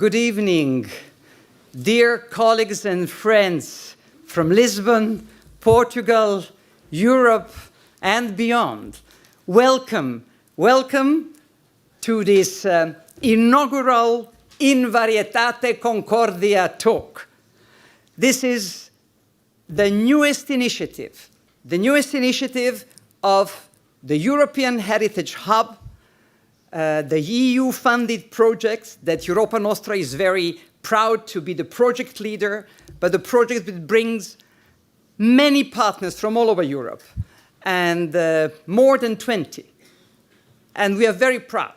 Good evening, dear colleagues and friends from Lisbon, Portugal, Europe, and beyond. Welcome, welcome to this inaugural In Varietate Concordia Talk. This is the newest initiative of the European Heritage Hub, the EU-funded project that Europa Nostra is very proud to be the project leader, but the project that brings many partners from all over Europe, and more than 20. And we are very proud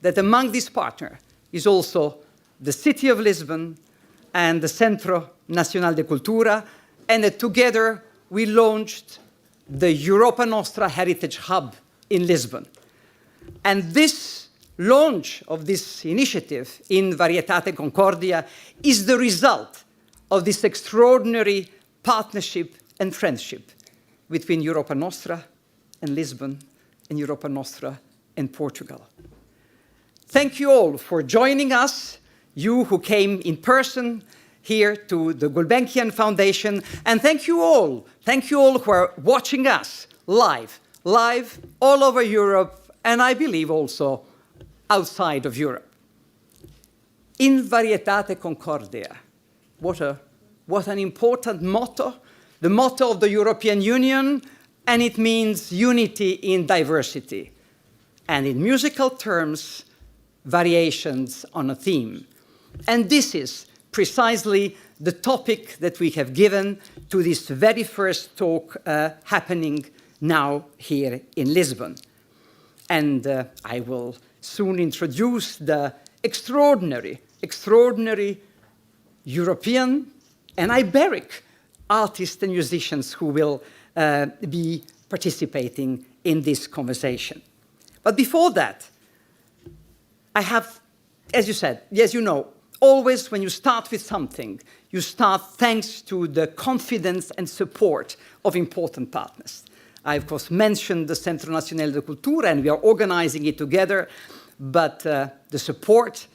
that among these partners is also the city of Lisbon and the Centro Nacional de Cultura, and that together we launched the Europa Nostra Heritage Hub in Lisbon. And this launch of this initiative, In Varietate Concordia, is the result of this extraordinary partnership and friendship between Europa Nostra and Lisbon and Europa Nostra and Portugal. Thank you all for joining us, you who came in person here to the Gulbenkian Foundation, and thank you all who are watching us live all over Europe, and I believe also outside of Europe. In Varietate Concordia, what an important motto, the motto of the European Union, and it means unity in diversity. And in musical terms, variations on a theme. And this is precisely the topic that we have given to this very first talk happening now here in Lisbon. And I will soon introduce the extraordinary European and Iberic artists and musicians who will be participating in this conversation. But before that, I have, as you know, always when you start with something, you start thanks to the confidence and support of important partners. I, of course, mentioned the Centro Nacional de Cultura, and we are organizing it together, but the support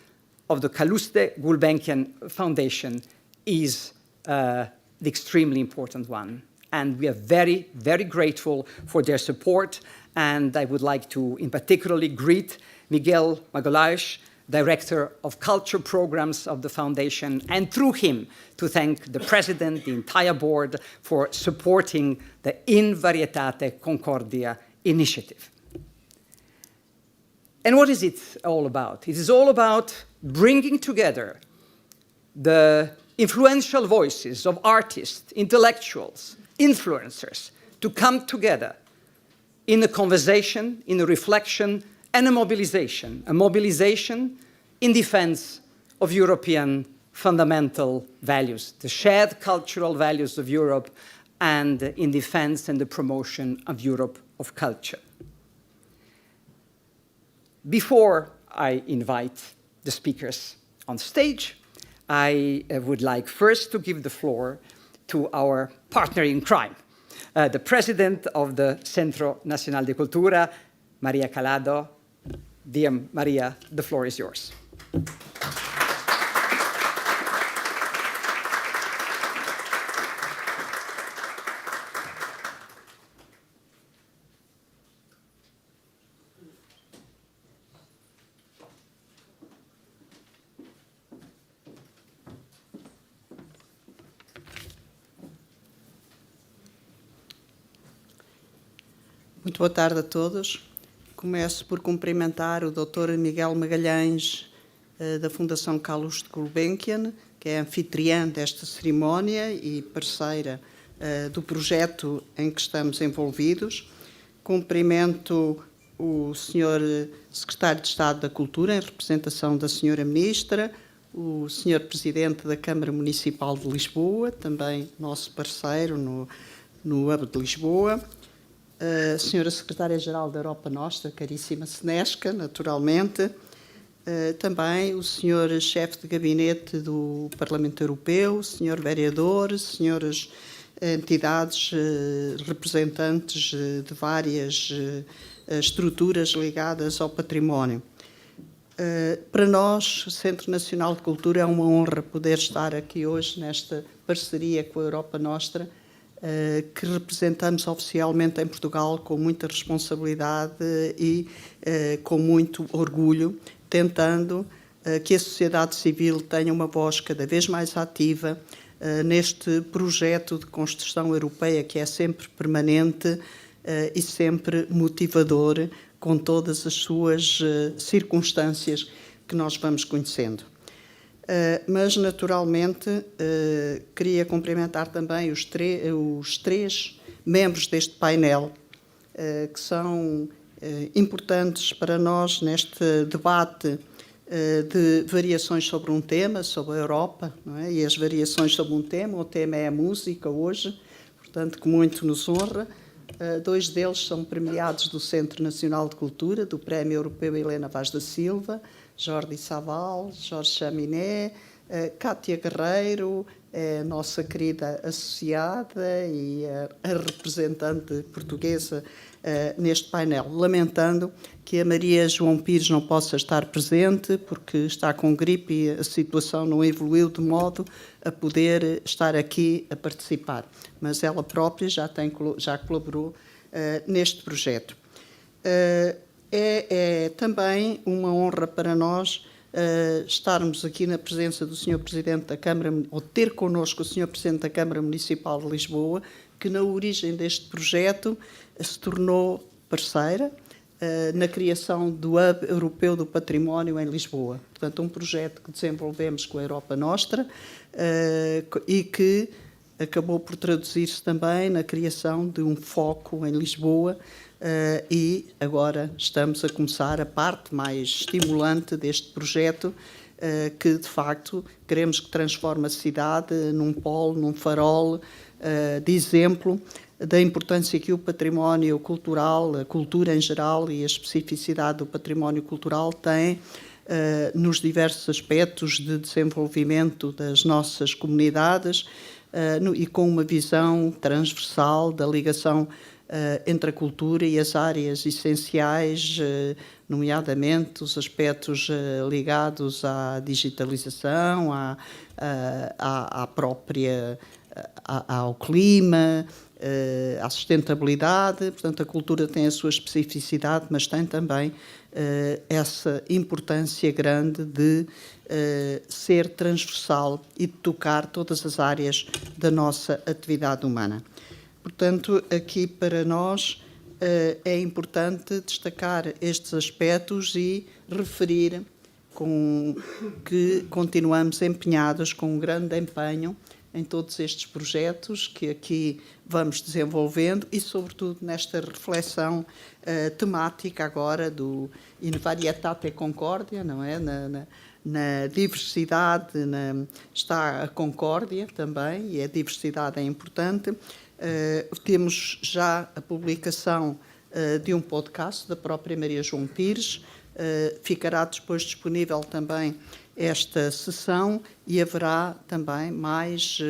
of the Calouste Gulbenkian Foundation is the extremely important one. And we are very, very grateful for their support, and I would like to, in particularly, greet Miguel Magalhães, Director of Culture Programs of the Foundation, and through him to thank the President, the entire board, for supporting the In Varietate Concordia initiative. And what is it all about? It is all about bringing together the influential voices of artists, intellectuals, influencers, to come together in a conversation, in a reflection, and a mobilization in defense of European fundamental values, the shared cultural values of Europe, and in defense and the promotion of Europe of culture. Before I invite the speakers on stage, I would like first to give the floor to our partner in crime, the president of the Centro Nacional de Cultura, Maria Calado. Dear Maria, the floor is yours. Muito boa tarde a todos. Começo por cumprimentar o Dr. Miguel Magalhães, da Fundação Calouste Gulbenkian, que é anfitriã desta cerimónia e parceira do projeto em que estamos envolvidos. Cumprimento o Sr. Secretário de Estado da Cultura, em representação da Sra. Ministra, o Sr. Presidente da Câmara Municipal de Lisboa, também nosso parceiro no Hub de Lisboa, a Sra. Secretária-Geral da Europa Nostra, caríssima Sneška, naturalmente, também o Sr. Chefe de Gabinete do Parlamento Europeu, Sr. Vereador, senhoras entidades representantes de várias estruturas ligadas ao património. Para nós, Centro Nacional de Cultura, é uma honra poder estar aqui hoje nesta parceria com a Europa Nostra, que representamos oficialmente em Portugal com muita responsabilidade e com muito orgulho, tentando que a sociedade civil tenha uma voz cada vez mais ativa neste projeto de construção europeia que é sempre permanente e sempre motivador, com todas as suas circunstâncias que nós vamos conhecendo. Mas, naturalmente, queria cumprimentar também os três membros deste painel, que são importantes para nós neste debate de variações sobre um tema, sobre a Europa, não é? E as variações sobre um tema, o tema é a música hoje, portanto, que muito nos honra. Dois deles são premiados do Centro Nacional de Cultura, do Prémio Europeu Helena Vaz da Silva, Jordi Savall, Jorge Chaminé, Kátia Guerreiro, a nossa querida associada e a representante portuguesa neste painel, lamentando que a Maria João Pires não possa estar presente porque está com gripe e a situação não evoluiu de modo a poder estar aqui a participar. Mas ela própria já colaborou neste projeto. É também uma honra para nós estarmos aqui na presença do Sr. Presidente da Câmara, ou ter connosco o Sr. Presidente da Câmara Municipal de Lisboa, que na origem deste projeto se tornou parceira na criação do Hub Europeu do Património em Lisboa. Portanto, um projeto que desenvolvemos com a Europa Nostra e que acabou por traduzir-se também na criação de um foco em Lisboa e agora estamos a começar a parte mais estimulante deste projeto que, de facto, queremos que transforme a cidade num polo, num farol de exemplo da importância que o património cultural, a cultura em geral e a especificidade do património cultural tem nos diversos aspectos de desenvolvimento das nossas comunidades e com uma visão transversal da ligação entre a cultura e as áreas essenciais, nomeadamente os aspectos ligados à digitalização, ao clima, à sustentabilidade. Portanto, a cultura tem a sua especificidade, mas tem também essa importância grande de ser transversal e de tocar todas as áreas da nossa atividade humana. Portanto, aqui para nós é importante destacar estes aspectos e referir que continuamos empenhados com um grande empenho em todos estes projetos que aqui vamos desenvolvendo e, sobretudo, nesta reflexão temática agora do In Varietate Concordia, não é? Na diversidade está a concórdia também, e a diversidade é importante. Temos já a publicação de um podcast da própria Maria João Pires, ficará depois disponível também esta sessão e haverá também mais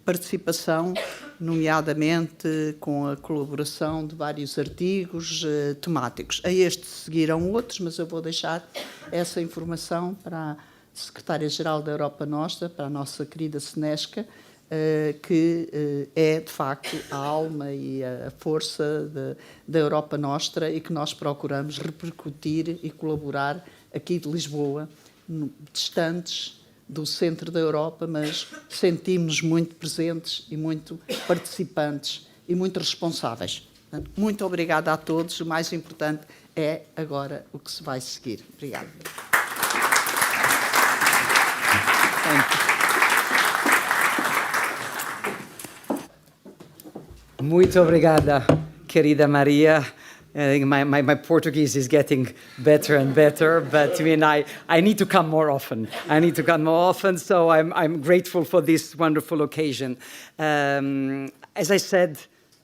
participação, nomeadamente com a colaboração de vários artigos temáticos. A este seguirão outros, mas eu vou deixar essa informação para a Secretária-Geral da Europa Nostra, para a nossa querida Sneška, que é, de facto, a alma e a força da Europa Nostra e que nós procuramos repercutir e colaborar aqui de Lisboa, distantes do centro da Europa, mas sentimos-nos muito presentes e muito participantes e muito responsáveis. Muito obrigada a todos. O mais importante é agora o que se vai seguir. Obrigada. Muito obrigada, querida Maria. My Portuguese is getting better and better, but I mean, I need to come more often. So I'm grateful for this wonderful occasion. As I said,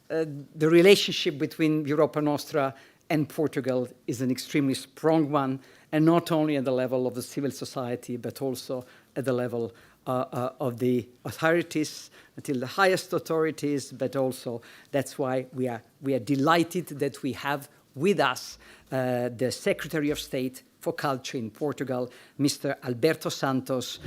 the relationship between Europa Nostra and Portugal is an extremely strong one, and not only at the level of the civil society, but also at the level of the authorities, until the highest authorities, but also that's why we are delighted that we have with us the Secretary of State for Culture in Portugal, Mr. Alberto Santos,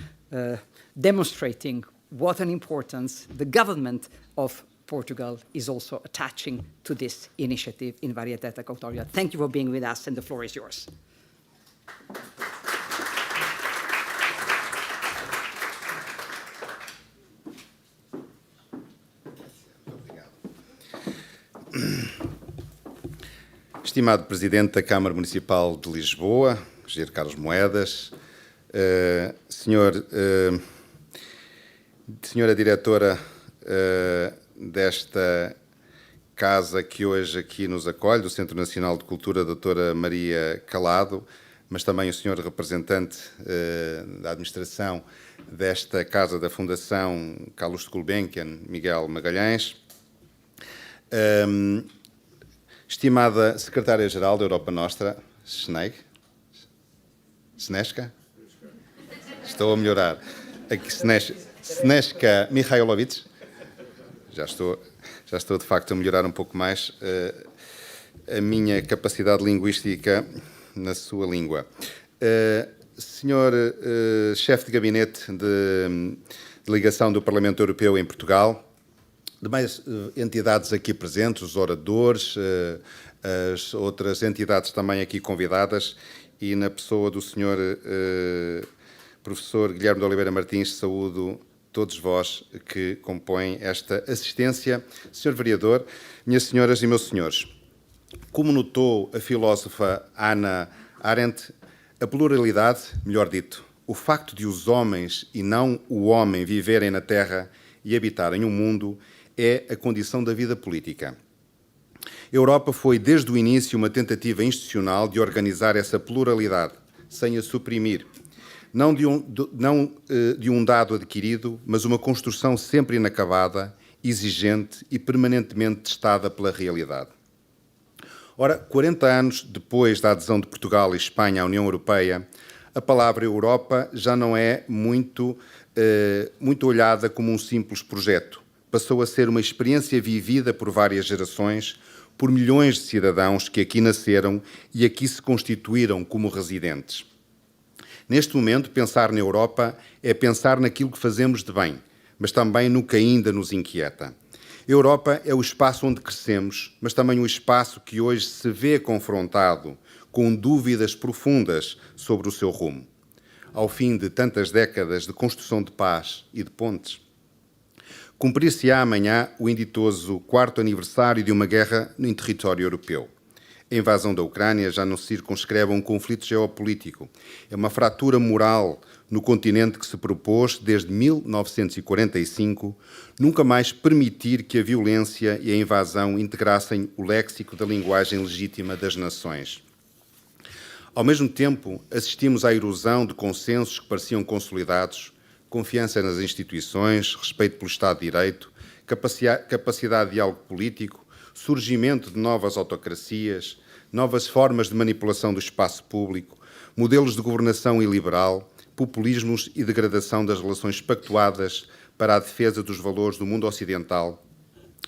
demonstrating what an importance the government of Portugal is also attaching to this initiative in Varietate Concordia. Thank you for being with us, and the floor is yours. Estimado Presidente da Câmara Municipal de Lisboa, Engenheiro Carlos Moedas, Senhora Diretora desta casa que hoje aqui nos acolhe, do Centro Nacional de Cultura, doutora Maria Calado, mas também o senhor representante da administração desta casa da Fundação Calouste Gulbenkian Miguel Magalhães, estimada Secretária-Geral da Europa Nostra, Sneška? Estou a melhorar. Sneška Quaedvlieg-Mihailović. Já estou de facto a melhorar um pouco mais a minha capacidade linguística na sua língua. Senhor chefe de gabinete de delegação do Parlamento Europeu em Portugal, demais entidades aqui presentes, os oradores, as outras entidades também aqui convidadas, e na pessoa do senhor professor Guilherme de Oliveira Martins, saúdo todos vós que compõem esta assistência. Senhor Vereador, minhas senhoras e meus senhores, como notou a filósofa Hannah Arendt, a pluralidade, melhor dito, o facto de os homens e não o homem viverem na Terra e habitarem o mundo, é a condição da vida política. A Europa foi, desde o início, uma tentativa institucional de organizar essa pluralidade, sem a suprimir. Não de um dado adquirido, mas uma construção sempre inacabada, exigente e permanentemente testada pela realidade. Ora, 40 anos depois da adesão de Portugal e Espanha à União Europeia, a palavra Europa já não é muito olhada como um simples projeto. Passou a ser uma experiência vivida por várias gerações, por milhões de cidadãos que aqui nasceram e aqui se constituíram como residentes. Neste momento, pensar na Europa é pensar naquilo que fazemos de bem, mas também no que ainda nos inquieta. A Europa é o espaço onde crescemos, mas também o espaço que hoje se vê confrontado com dúvidas profundas sobre o seu rumo. Ao fim de tantas décadas de construção de paz e de pontes, cumprir-se-á amanhã o inditoso 4º aniversário de uma guerra em território europeu. A invasão da Ucrânia já não se circunscreve a um conflito geopolítico. É uma fratura moral no continente que se propôs, desde 1945, nunca mais permitir que a violência e a invasão integrassem o léxico da linguagem legítima das nações. Ao mesmo tempo, assistimos à erosão de consensos que pareciam consolidados, confiança nas instituições, respeito pelo Estado de Direito, capacidade de diálogo político, surgimento de novas autocracias, novas formas de manipulação do espaço público, modelos de governação iliberal, populismos e degradação das relações pactuadas para a defesa dos valores do mundo ocidental,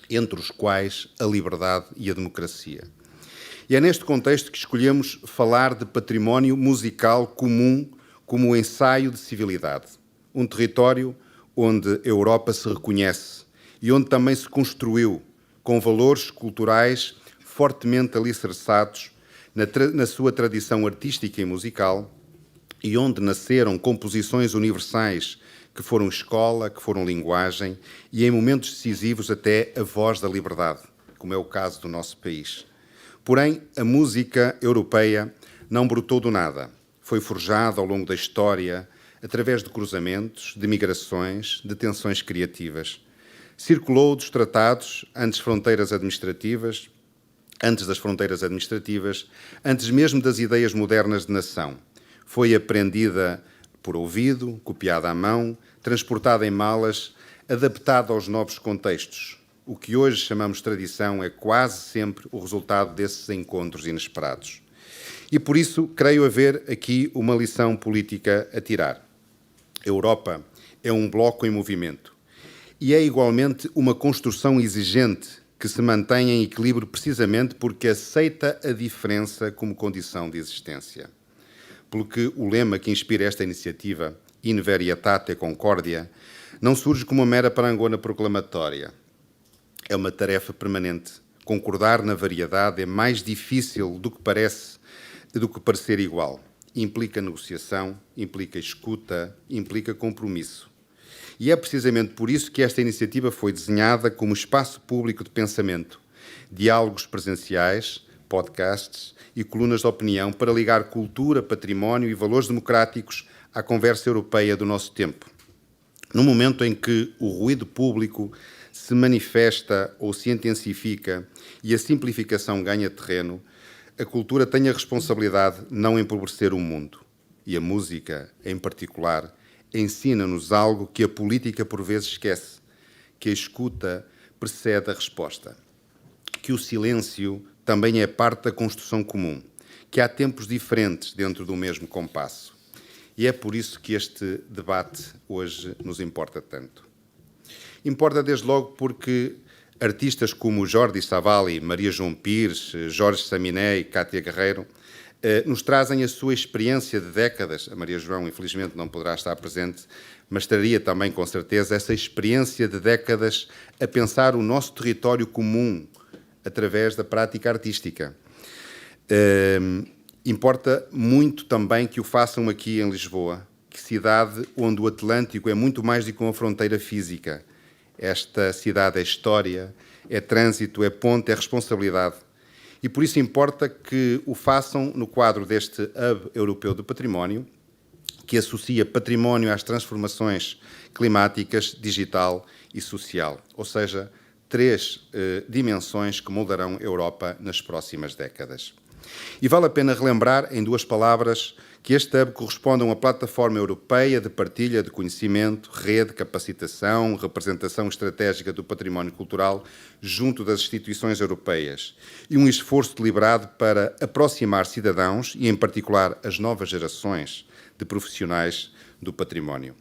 entre os quais a liberdade e a democracia. E é neste contexto que escolhemos falar de património musical comum como o ensaio de civilidade. Um território onde a Europa se reconhece e onde também se construiu, com valores culturais fortemente alicerçados na sua tradição artística e musical, e onde nasceram composições universais que foram escola, que foram linguagem e, em momentos decisivos, até a voz da liberdade, como é o caso do nosso país. Porém, a música europeia não brotou do nada. Foi forjada ao longo da história, através de cruzamentos, de migrações, de tensões criativas. Circulou dos tratados antes das fronteiras administrativas, antes mesmo das ideias modernas de nação. Foi aprendida por ouvido, copiada à mão, transportada em malas, adaptada aos novos contextos. O que hoje chamamos de tradição é quase sempre o resultado desses encontros inesperados. E por isso creio haver aqui uma lição política a tirar. A Europa é um bloco em movimento e é igualmente uma construção exigente que se mantém em equilíbrio precisamente porque aceita a diferença como condição de existência. Pelo que o lema que inspira esta iniciativa, In Varietate Concordia, não surge como uma mera parangona proclamatória. É uma tarefa permanente. Concordar na variedade é mais difícil do que parecer igual. Implica negociação, implica escuta, implica compromisso. E é precisamente por isso que esta iniciativa foi desenhada como espaço público de pensamento, diálogos presenciais, podcasts e colunas de opinião para ligar cultura, património e valores democráticos à conversa europeia do nosso tempo. No momento em que o ruído público se manifesta ou se intensifica e a simplificação ganha terreno, a cultura tem a responsabilidade de não empobrecer o mundo. E a música, em particular, ensina-nos algo que a política por vezes esquece, que a escuta precede a resposta, que o silêncio também é parte da construção comum, que há tempos diferentes dentro do mesmo compasso. E é por isso que este debate hoje nos importa tanto. Importa desde logo porque artistas como Jordi Savall, Maria João Pires, Jorge Chaminé e Kátia Guerreiro nos trazem a sua experiência de décadas. A Maria João, infelizmente, não poderá estar presente, mas traria também, com certeza, essa experiência de décadas a pensar o nosso território comum através da prática artística. Importa muito também que o façam aqui em Lisboa, que cidade onde o Atlântico é muito mais do que uma fronteira física. Esta cidade é história, é trânsito, é ponte, é responsabilidade. E por isso importa que o façam no quadro deste Hub Europeu do Património, que associa património às transformações climáticas, digital e social. Ou seja, 3 dimensões que moldarão a Europa nas próximas décadas. E vale a pena relembrar, em 2 palavras, que este hub corresponde a uma plataforma europeia de partilha de conhecimento, rede, capacitação, representação estratégica do património cultural junto das instituições europeias e um esforço deliberado para aproximar cidadãos e, em particular, as novas gerações de profissionais do património.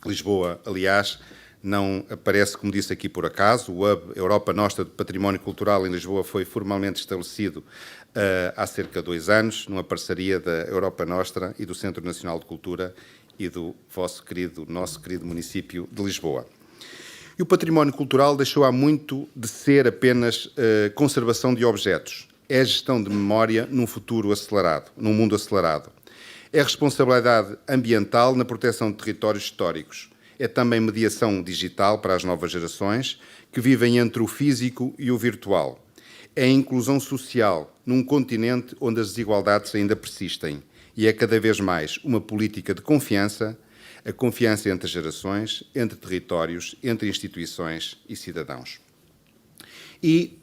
Lisboa, aliás, não aparece, como disse aqui por acaso. O Hub Europa Nostra de Património Cultural em Lisboa foi formalmente estabelecido há cerca de 2 anos, numa parceria da Europa Nostra e do Centro Nacional de Cultura e do nosso querido município de Lisboa. E o património cultural deixou há muito de ser apenas conservação de objetos. É a gestão de memória num futuro acelerado, num mundo acelerado. É responsabilidade ambiental na proteção de territórios históricos. É também mediação digital para as novas gerações que vivem entre o físico e o virtual. É a inclusão social num continente onde as desigualdades ainda persistem e é cada vez mais uma política de confiança, a confiança entre gerações, entre territórios, entre instituições e cidadãos. E,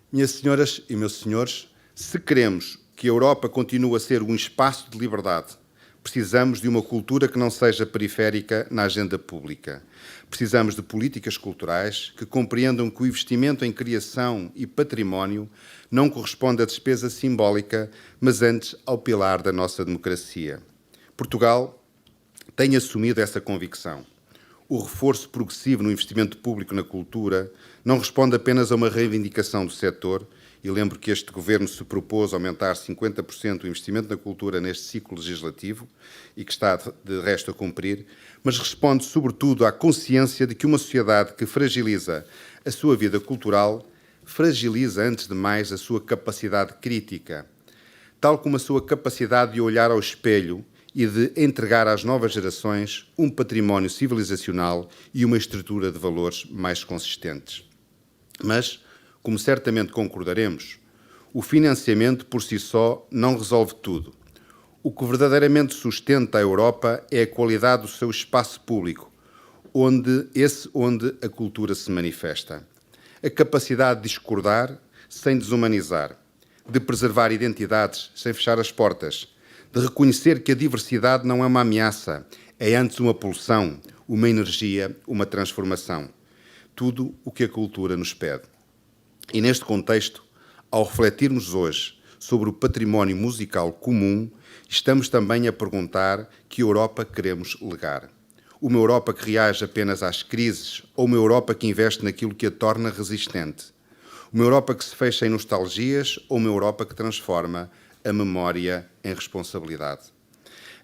minhas senhoras e meus senhores, se queremos que a Europa continue a ser um espaço de liberdade, precisamos de uma cultura que não seja periférica na agenda pública. Precisamos de políticas culturais que compreendam que o investimento em criação e património não corresponde à despesa simbólica, mas antes ao pilar da nossa democracia. Portugal tem assumido essa convicção. O reforço progressivo no investimento público na cultura não responde apenas a uma reivindicação do setor, e lembro que este Governo se propôs aumentar 50% o investimento na cultura neste ciclo legislativo e que está, de resto, a cumprir, mas responde, sobretudo, à consciência de que uma sociedade que fragiliza a sua vida cultural fragiliza, antes de mais, a sua capacidade crítica, tal como a sua capacidade de olhar ao espelho e de entregar às novas gerações um património civilizacional e uma estrutura de valores mais consistentes. Mas, como certamente concordaremos, o financiamento por si só não resolve tudo. O que verdadeiramente sustenta a Europa é a qualidade do seu espaço público, onde a cultura se manifesta. A capacidade de discordar sem desumanizar, de preservar identidades sem fechar as portas, de reconhecer que a diversidade não é uma ameaça, é antes uma pulsão, uma energia, uma transformação. Tudo o que a cultura nos pede. E neste contexto, ao refletirmos hoje sobre o património musical comum, estamos também a perguntar que Europa queremos legar. Uma Europa que reage apenas às crises ou uma Europa que investe naquilo que a torna resistente? Uma Europa que se fecha em nostalgias ou uma Europa que transforma a memória em responsabilidade?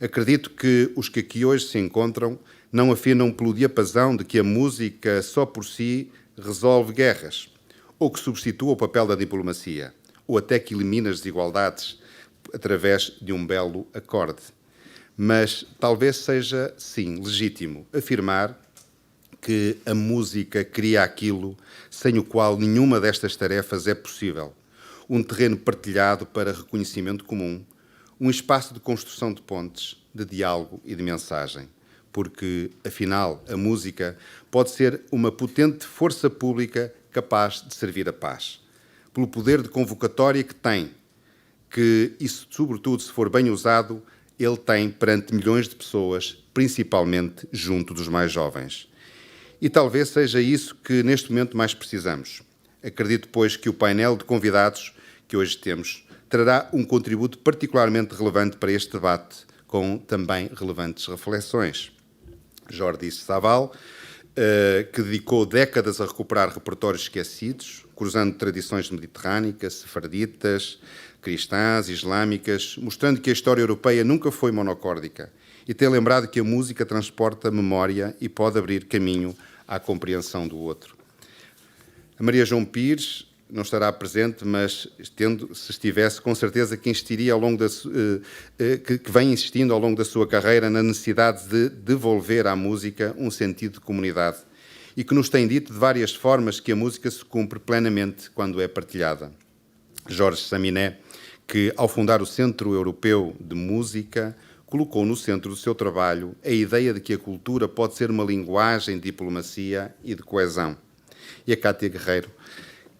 Acredito que os que aqui hoje se encontram não afinam pelo diapasão de que a música só por si resolve guerras, ou que substitua o papel da diplomacia, ou até que elimina as desigualdades através de um belo acorde. Mas talvez seja, sim, legítimo afirmar que a música cria aquilo sem o qual nenhuma destas tarefas é possível. Um terreno partilhado para reconhecimento comum, um espaço de construção de pontes, de diálogo e de mensagem. Porque, afinal, a música pode ser uma potente força pública capaz de servir a paz. Pelo poder de convocatória que tem, que, e sobretudo se for bem usado, ele tem perante milhões de pessoas, principalmente junto dos mais jovens. E talvez seja isso que neste momento mais precisamos. Acredito, pois, que o painel de convidados que hoje temos trará um contributo particularmente relevante para este debate, com também relevantes reflexões. Jordi Savall, que dedicou décadas a recuperar repertórios esquecidos, cruzando tradições mediterrânicas, sefarditas, cristãs, islâmicas, mostrando que a história europeia nunca foi monocórdica e tem lembrado que a música transporta memória e pode abrir caminho à compreensão do outro. A Maria João Pires não estará presente, mas se estivesse, com certeza que insistiria ao longo que vem insistindo ao longo da sua carreira na necessidade de devolver à música um sentido de comunidade e que nos tem dito de várias formas que a música se cumpre plenamente quando é partilhada. Jorge Chaminé, que ao fundar o Centro Europeu de Música, colocou no centro do seu trabalho a ideia de que a cultura pode ser uma linguagem de diplomacia e de coesão. E a Kátia Guerreiro,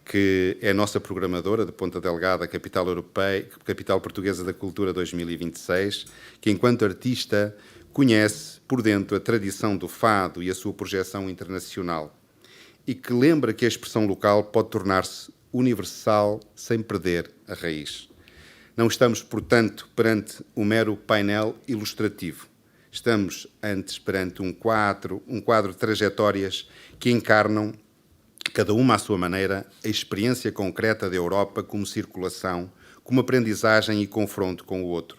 que é a nossa programadora de Ponta Delgada, capital europeia, capital portuguesa da cultura 2026, que enquanto artista conhece por dentro a tradição do fado e a sua projeção internacional e que lembra que a expressão local pode tornar-se universal sem perder a raiz. Não estamos, portanto, perante um mero painel ilustrativo. Estamos antes perante um quadro de trajetórias que encarnam, cada uma à sua maneira, a experiência concreta da Europa como circulação, como aprendizagem e confronto com o outro.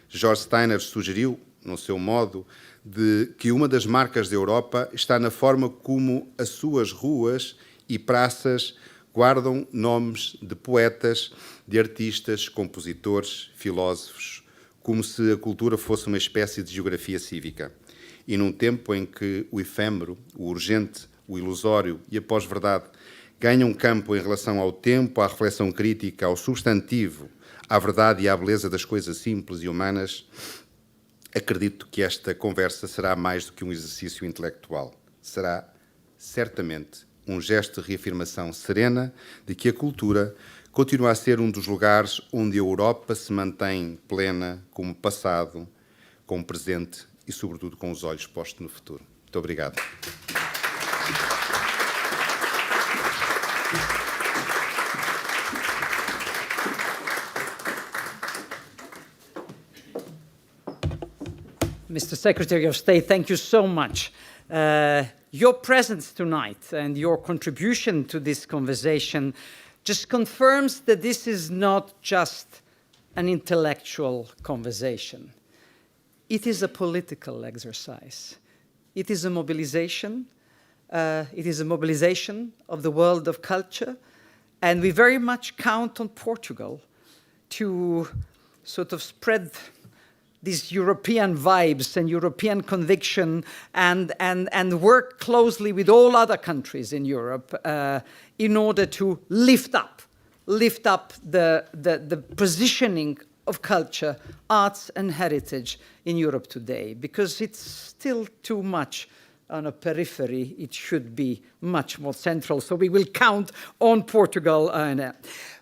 George Steiner sugeriu, no seu modo, de que uma das marcas da Europa está na forma como as suas ruas e praças guardam nomes de poetas, de artistas, compositores, filósofos, como se a cultura fosse uma espécie de geografia cívica. E num tempo em que o efêmero, o urgente, o ilusório e a pós-verdade ganham campo em relação ao tempo, à reflexão crítica, ao substantivo, à verdade e à beleza das coisas simples e humanas, acredito que esta conversa será mais do que um exercício intelectual. Será, certamente, um gesto de reafirmação serena de que a cultura continua a ser um dos lugares onde a Europa se mantém plena como passado, como presente e, sobretudo, com os olhos postos no futuro. Muito obrigado. Mr. Secretary of State, thank you so much. Your presence tonight and your contribution to this conversation just confirms that this is not just an intellectual conversation. It is a political exercise. It is a mobilization. It is a mobilization of the world of culture. And we very much count on Portugal to sort of spread these European vibes and European conviction and work closely with all other countries in Europe in order to lift up the positioning of culture, arts and heritage in Europe today, because it's still too much on a periphery. It should be much more central. So we will count on Portugal.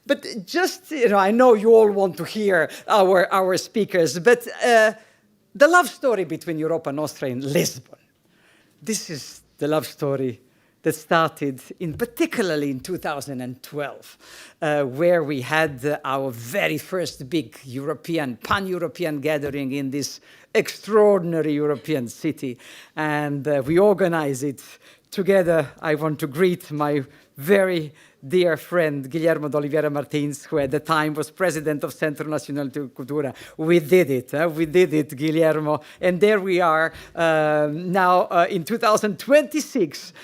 But just, I know you all want to hear our speakers, but the love story between Europa Nostra and Lisbon. This is the love story that started particularly in 2012, where we had our very first big pan-European gathering in this extraordinary European city, and we organize it together. I want to greet my very dear friend Guilherme de Oliveira Martins, who at the time was president of Centro Nacional de Cultura. We did it, Guilherme. And there we are now in 2026.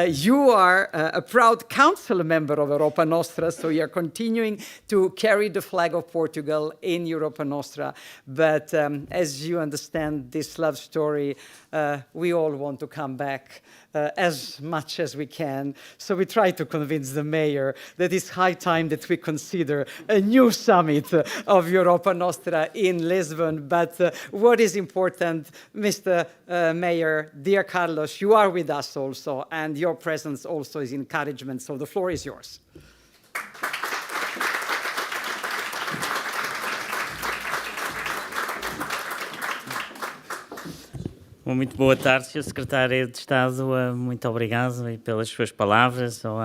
You are a proud council member of Europa Nostra, so you are continuing to carry the flag of Portugal in Europa Nostra. But as you understand this love story, we all want to come back as much as we can. So we try to convince the mayor that it's high time that we consider a new summit of Europa Nostra in Lisbon. But what is important, Mr. Mayor, dear Carlos, you are with us also, and your presence also is encouragement. So the floor is yours. Muito boa tarde, Sr. Secretário de Estado. Muito obrigado pelas suas palavras. Ao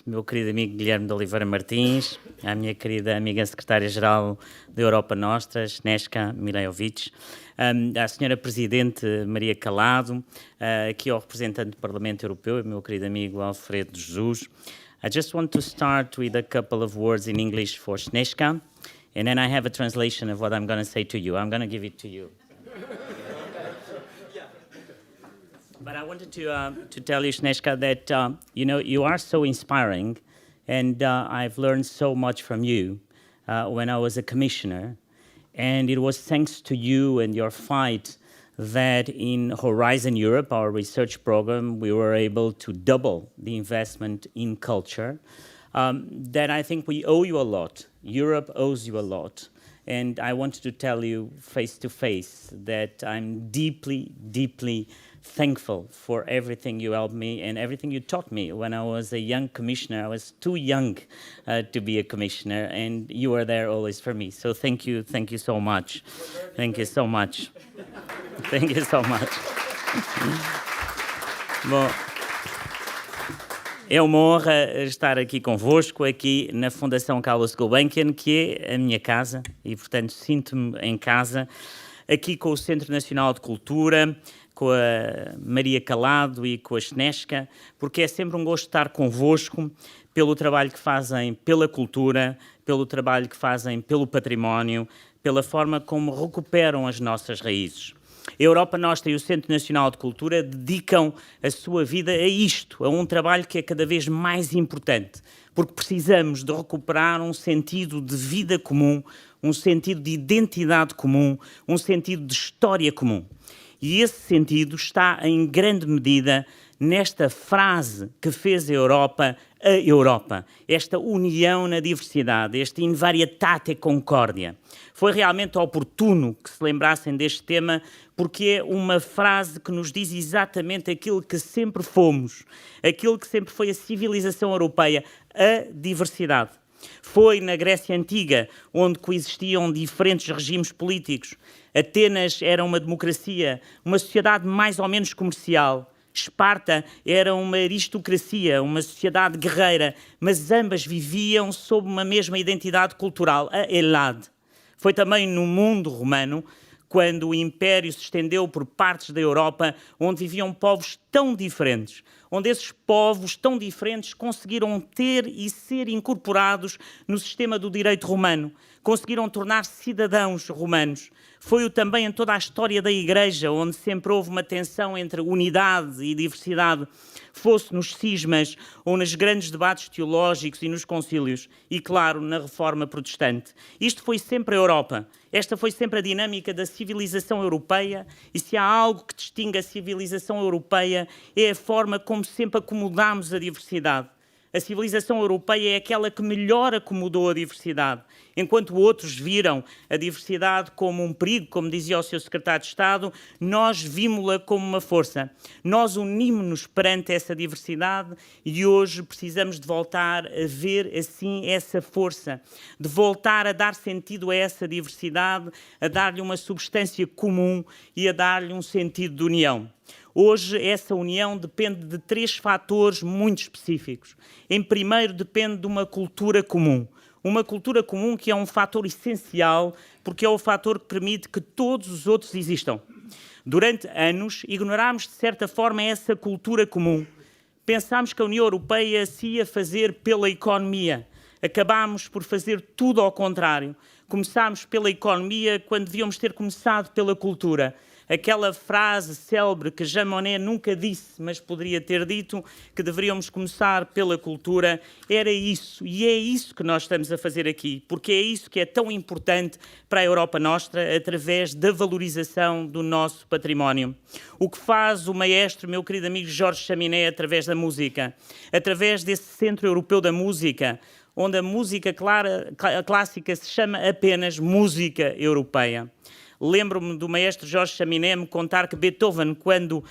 meu querido amigo Guilherme de Oliveira Martins, à minha querida amiga Secretária-Geral da Europa Nostra, Sneška Quaedvlieg-Mihailović, à Sra. Presidente Maria Calado, aqui ao representante do Parlamento Europeu, meu querido amigo Alfredo Jesus. I just want to start with a couple of words in English for Sneška, and then I have a translation of what I'm going to say to you. I'm going to give it to you. But I wanted to tell you, Sneška, that you are so inspiring, and I've learned so much from you when I was a commissioner, and it was thanks to you and your fight that in Horizon Europe, our research program, we were able to double the investment in culture. That I think we owe you a lot. Europe owes you a lot. And I wanted to tell you face to face that I'm deeply, deeply thankful for everything you helped me and everything you taught me when I was a young commissioner. I was too young to be a commissioner, and you were there always for me. So thank you so much. Thank you so much. Thank you so much. Bom, é uma honra estar aqui convosco, aqui na Fundação Calouste Gulbenkian, que é a minha casa, e portanto sinto-me em casa, aqui com o Centro Nacional de Cultura, com a Maria Calado e com a Sneška, porque é sempre um gosto estar convosco pelo trabalho que fazem pela cultura, pelo trabalho que fazem pelo património, pela forma como recuperam as nossas raízes. A Europa Nostra e o Centro Nacional de Cultura dedicam a sua vida a isto, a um trabalho que é cada vez mais importante, porque precisamos de recuperar um sentido de vida comum, um sentido de identidade comum, um sentido de história comum. E esse sentido está, em grande medida, nesta frase que fez a Europa, esta união na diversidade, este In Varietate Concordia. Foi realmente oportuno que se lembrassem deste tema, porque é uma frase que nos diz exatamente aquilo que sempre fomos, aquilo que sempre foi a civilização europeia, a diversidade. Foi na Grécia Antiga, onde coexistiam diferentes regimes políticos. Atenas era uma democracia, uma sociedade mais ou menos comercial. Esparta era uma aristocracia, uma sociedade guerreira, mas ambas viviam sob uma mesma identidade cultural, a Helade. Foi também no mundo romano, quando o Império se estendeu por partes da Europa, onde viviam povos tão diferentes, onde esses povos tão diferentes conseguiram ter e ser incorporados no sistema do direito romano, conseguiram tornar-se cidadãos romanos. Foi também em toda a história da Igreja, onde sempre houve uma tensão entre unidade e diversidade, fosse nos cismas ou nos grandes debates teológicos e nos concílios, e claro, na Reforma Protestante. Isto foi sempre a Europa. Esta foi sempre a dinâmica da civilização europeia, e se há algo que distingue a civilização europeia é a forma como sempre acomodamos a diversidade. A civilização europeia é aquela que melhor acomodou a diversidade, enquanto outros viram a diversidade como um perigo, como dizia o seu secretário de Estado, nós vimos-la como uma força. Nós unimos-nos perante essa diversidade e hoje precisamos de voltar a ver assim essa força, de voltar a dar sentido a essa diversidade, a dar-lhe uma substância comum e a dar-lhe um sentido de união. Hoje, essa união depende de 3 fatores muito específicos. Em primeiro, depende de uma cultura comum. Uma cultura comum que é um fator essencial, porque é o fator que permite que todos os outros existam. Durante anos, ignorámos de certa forma essa cultura comum. Pensámos que a União Europeia se ia fazer pela economia. Acabámos por fazer tudo ao contrário. Começámos pela economia quando devíamos ter começado pela cultura. Aquela frase célebre que Jean Monnet nunca disse, mas poderia ter dito, que deveríamos começar pela cultura, era isso. E é isso que nós estamos a fazer aqui, porque é isso que é tão importante para a Europa Nostra, através da valorização do nosso património. O que faz o maestro, meu querido amigo Jorge Chaminé, através da música, através desse Centro Europeu da Música, onde a música clássica se chama apenas música europeia. Lembro-me do maestro Jorge Chaminé me contar que Beethoven, quando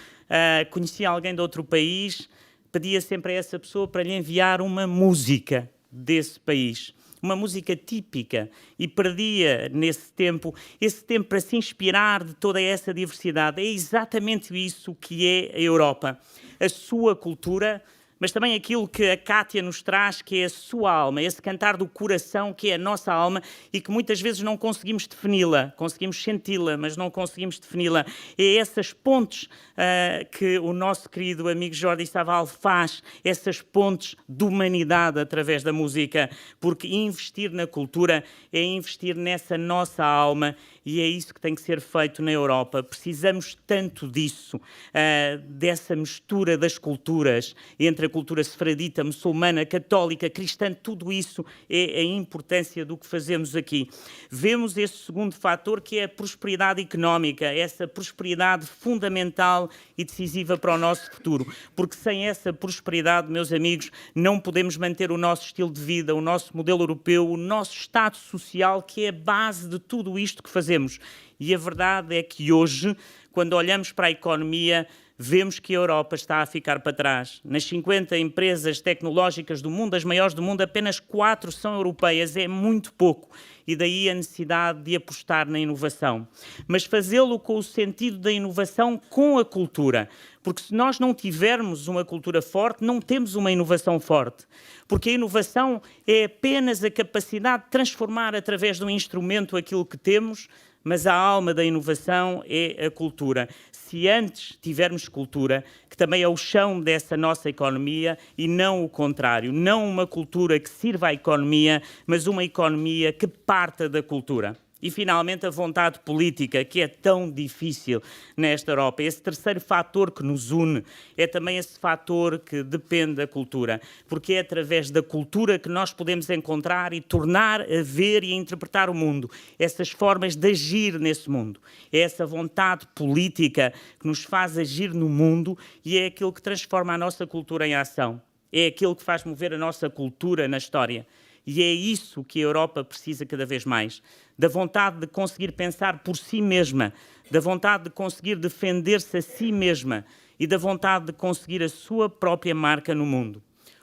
conhecia alguém de outro país, pedia sempre a essa pessoa para lhe enviar uma música desse país, uma música típica, e perdia nesse tempo, esse tempo para se inspirar de toda essa diversidade. É exatamente isso que é a Europa, a sua cultura, mas também aquilo que a Kátia nos traz, que é a sua alma, esse cantar do coração, que é a nossa alma e que muitas vezes não conseguimos defini-la, conseguimos senti-la, mas não conseguimos defini-la. É essas pontes que o nosso querido amigo Jordi Savall faz, essas pontes de humanidade através da música, porque investir na cultura é investir nessa nossa alma, e é isso que tem que ser feito na Europa. Precisamos tanto disso, dessa mistura das culturas, entre a cultura sefardita, muçulmana, católica, cristã, tudo isso é a importância do que fazemos aqui. Vemos esse segundo fator, que é a prosperidade económica, essa prosperidade fundamental e decisiva para o nosso futuro, porque sem essa prosperidade, meus amigos, não podemos manter o nosso estilo de vida, o nosso modelo europeu, o nosso Estado social, que é a base de tudo isto que fazemos. E a verdade é que hoje, quando olhamos para a economia, vemos que a Europa está a ficar para trás. Nas 50 empresas tecnológicas do mundo, as maiores do mundo, apenas 4 são europeias, é muito pouco. E daí a necessidade de apostar na inovação. Mas fazê-lo com o sentido da inovação com a cultura. Porque se nós não tivermos uma cultura forte, não temos uma inovação forte. Porque a inovação é apenas a capacidade de transformar através de um instrumento aquilo que temos, mas a alma da inovação é a cultura. Se antes tivermos cultura, que também é o chão dessa nossa economia, e não o contrário, não uma cultura que sirva à economia, mas uma economia que parta da cultura. E, finalmente, a vontade política, que é tão difícil nesta Europa. Esse terceiro fator que nos une é também esse fator que depende da cultura, porque é através da cultura que nós podemos encontrar e tornar a ver e a interpretar o mundo, essas formas de agir nesse mundo. É essa vontade política que nos faz agir no mundo e é aquilo que transforma a nossa cultura em ação. É aquilo que faz mover a nossa cultura na história. E é isso que a Europa precisa cada vez mais. Da vontade de conseguir pensar por si mesma, da vontade de conseguir defender-se a si mesma e da vontade de conseguir a sua própria marca no mundo.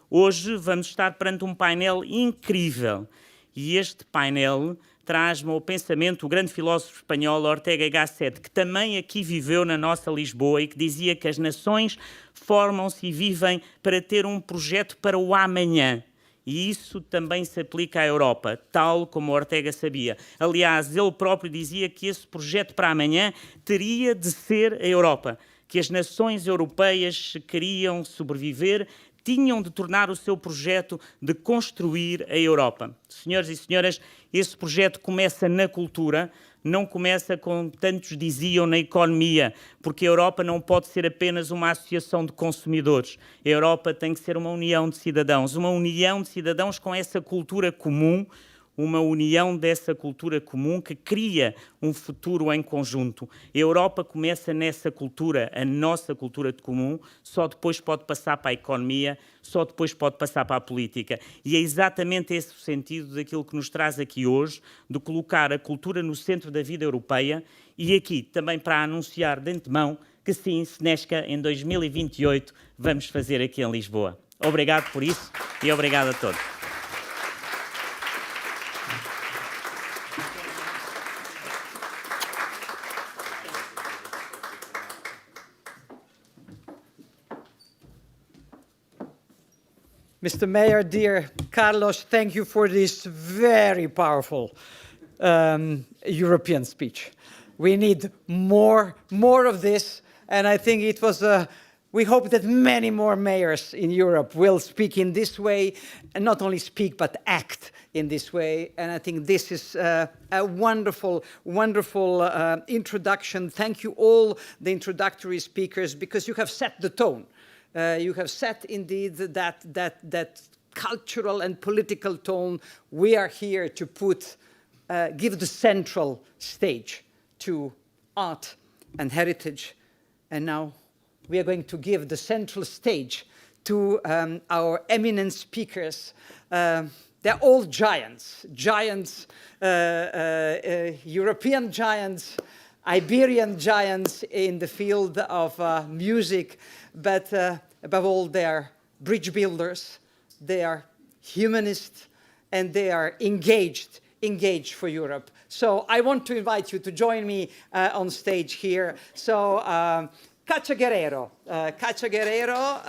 Hoje vamos estar perante um painel incrível. E este painel traz-me ao pensamento o grande filósofo espanhol Ortega y Gasset, que também aqui viveu na nossa Lisboa e que dizia que as nações formam-se e vivem para ter um projeto para o amanhã. E isso também se aplica à Europa, tal como Ortega sabia. Aliás, ele próprio dizia que esse projeto para amanhã teria de ser a Europa, que as nações europeias, se queriam sobreviver, tinham de tornar o seu projeto de construir a Europa. Senhores e senhoras, esse projeto começa na cultura, não começa, como tantos diziam, na economia, porque a Europa não pode ser apenas uma associação de consumidores. A Europa tem que ser uma união de cidadãos com essa cultura comum, uma união dessa cultura comum que cria um futuro em conjunto. A Europa começa nessa cultura, a nossa cultura de comum, só depois pode passar para a economia, só depois pode passar para a política. E é exatamente esse o sentido daquilo que nos traz aqui hoje, de colocar a cultura no centro da vida europeia e aqui também para anunciar de antemão que sim, Sneška, em 2028, vamos fazer aqui em Lisboa. Obrigado por isso e obrigado a todos. Mr. Mayor, dear Carlos, thank you for this very powerful European speech. We need more of this, and I think it was we hope that many more mayors in Europe will speak in this way, and not only speak, but act in this way. And I think this is a wonderful, wonderful introduction. Thank you all the introductory speakers, because you have set the tone. You have set indeed that cultural and political tone. We are here to give the central stage to art and heritage. And now we are going to give the central stage to our eminent speakers. They're all giants, European giants, Iberian giants in the field of music, but above all, they are bridge builders, they are humanists, and they are engaged for Europe. So I want to invite you to join me on stage here. So Kátia Guerreiro. Kátia Guerreiro.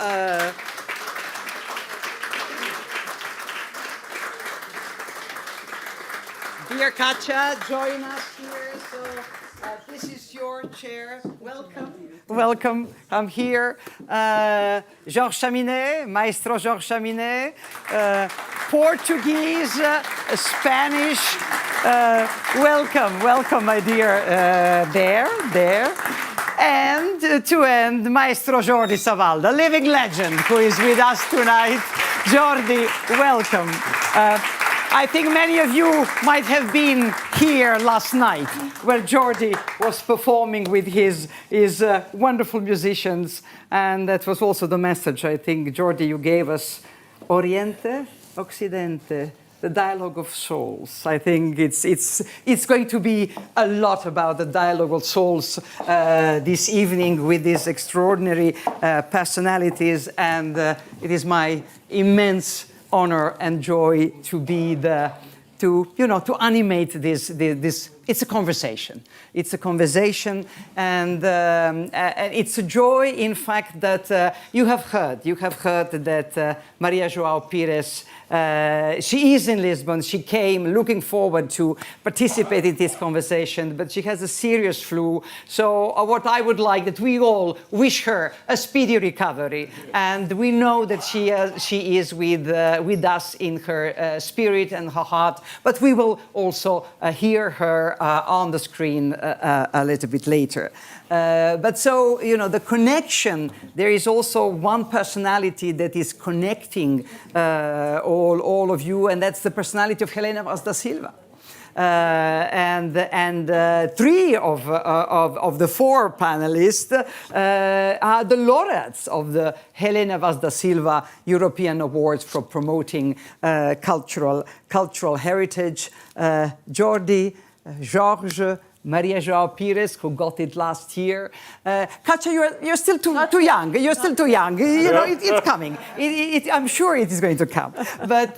Dear Kátia, join us here. So this is your chair. Welcome. Welcome. I'm here. Jorge Chaminé, Maestro Jorge Chaminé. Portuguese, Spanish. Welcome, my dear. There. And to end, Maestro Jordi Savall, the living legend who is with us tonight. Jordi, welcome. I think many of you might have been here last night where Jordi was performing with his wonderful musicians, and that was also the message, I think, Jordi, you gave us. Oriente, Occidente, the dialogue of souls. I think it's going to be a lot about the dialogue of souls this evening with these extraordinary personalities, and it is my immense honor and joy to be to animate this. It's a conversation. It's a conversation, and it's a joy, in fact, that you have heard that Maria João Pires, she is in Lisbon. She came looking forward to participate in this conversation, but she has a serious flu. So what I would like that we all wish her a speedy recovery, and we know that she is with us in her spirit and her heart. But we will also hear her on the screen a little bit later. But so, the connection, there is also one personality that is connecting all of you, and that's the personality of Helena Vaz da Silva. And three of the four panelists are the laureates of the Helena Vaz da Silva European Awards for promoting cultural heritage. Jordi, Jorge, Maria João Pires, who got it last year. Kátia, you're still too young. You're still too young. It's coming. I'm sure it is going to come. But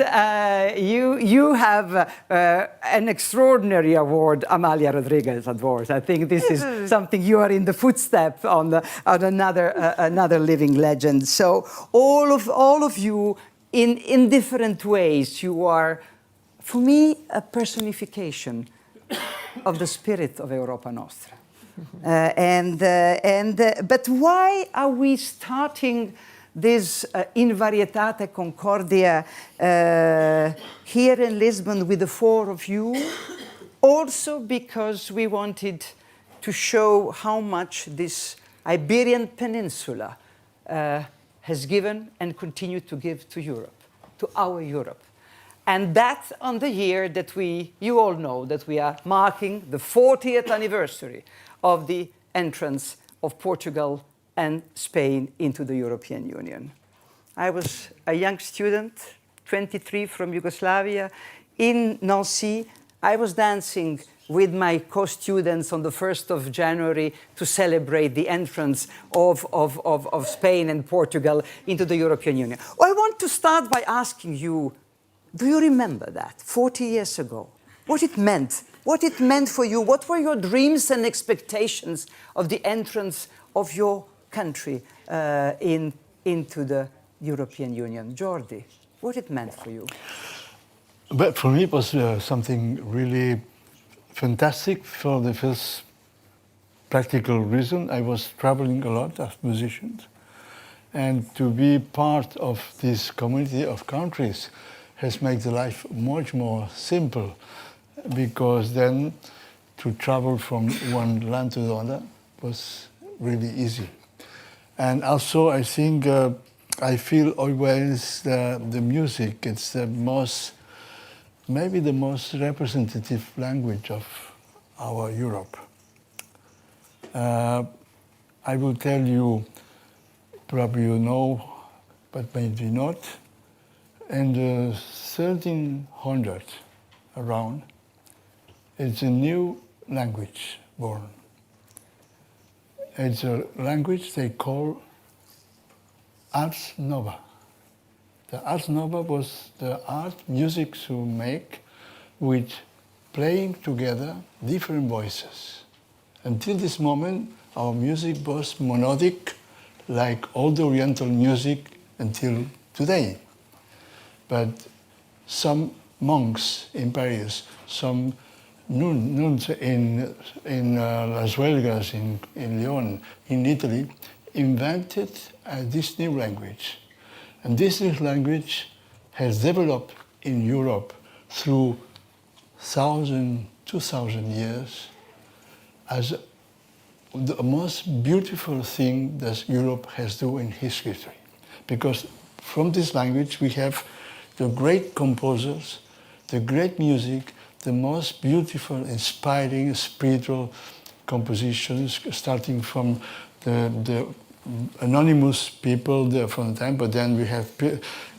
you have an extraordinary award, Amalia Rodriguez Award. I think this is something you are in the footsteps on another living legend. So all of you, in different ways, you are, for me, a personification of the spirit of Europa Nostra. But why are we starting this In Varietate Concordia here in Lisbon with the four of you? Also because we wanted to show how much this Iberian Peninsula has given and continued to give to Europe, to our Europe. And that on the year that you all know that we are marking the 40th anniversary of the entrance of Portugal and Spain into the European Union. I was a young student, 23, from Yugoslavia. In Nancy, I was dancing with my co-students on the 1st of January to celebrate the entrance of Spain and Portugal into the European Union. I want to start by asking you, do you remember that, 40 years ago? What it meant for you? What were your dreams and expectations of the entrance of your country into the European Union? Jordi. what it meant for you? But for me, it was something really fantastic for the first practical reason. I was traveling a lot as musician, and to be part of this community of countries has made the life much more simple, because then to travel from one land to the other was really easy. And also, I think I feel always the music. It's the most, maybe the most representative language of our Europe. I will tell you, probably you know, but maybe not, in the 1300 around, it's a new language born. It's a language they call Ars Nova. The Ars Nova was the art music to make with playing together different voices. Until this moment, our music was monodic, like all the Oriental music until today. But some monks in Paris, some nuns in Las Vegas, in Lyon, in Italy, invented this new language. And this new language has developed in Europe through 2,000 years as the most beautiful thing that Europe has done in its history. Because from this language we have the great composers, the great music, the most beautiful, inspiring, spiritual compositions, starting from the anonymous people from the time, but then we have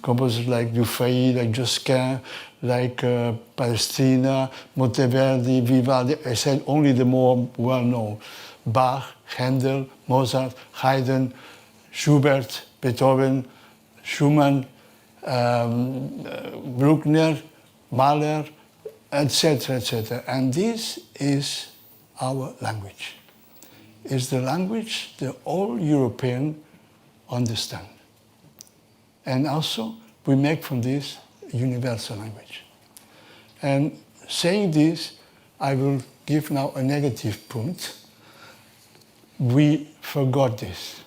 composers like Dufay, like Josquin, like Palestrina, Monteverdi, Vivaldi. I said only the more well-known. Bach, Handel, Mozart, Haydn, Schubert, Beethoven, Schumann, Bruckner, Mahler, etc., etc. And this is our language. It's the language that all Europeans understand. And also, we make from this a universal language. And saying this, I will give now a negative point. We forgot this.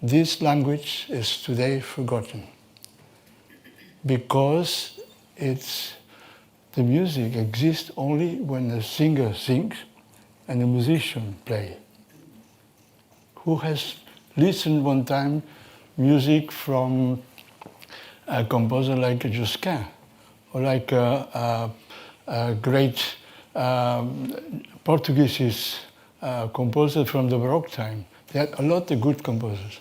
This language is today forgotten because the music exists only when a singer sings and a musician plays. Who has listened one time music from a composer like Josquin, or like a great Portuguese composer from the Baroque time? They had a lot of good composers.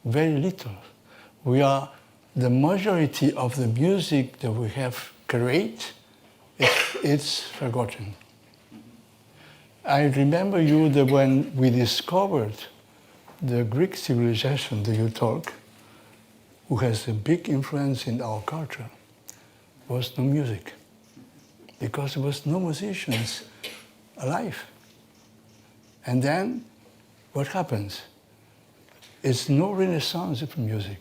Very little. The majority of the music that we have created, it's forgotten. I remember that when we discovered the Greek civilization that you talk, who has a big influence in our culture, was no music, because there was no musicians alive. And then what happens? It's no renaissance of music.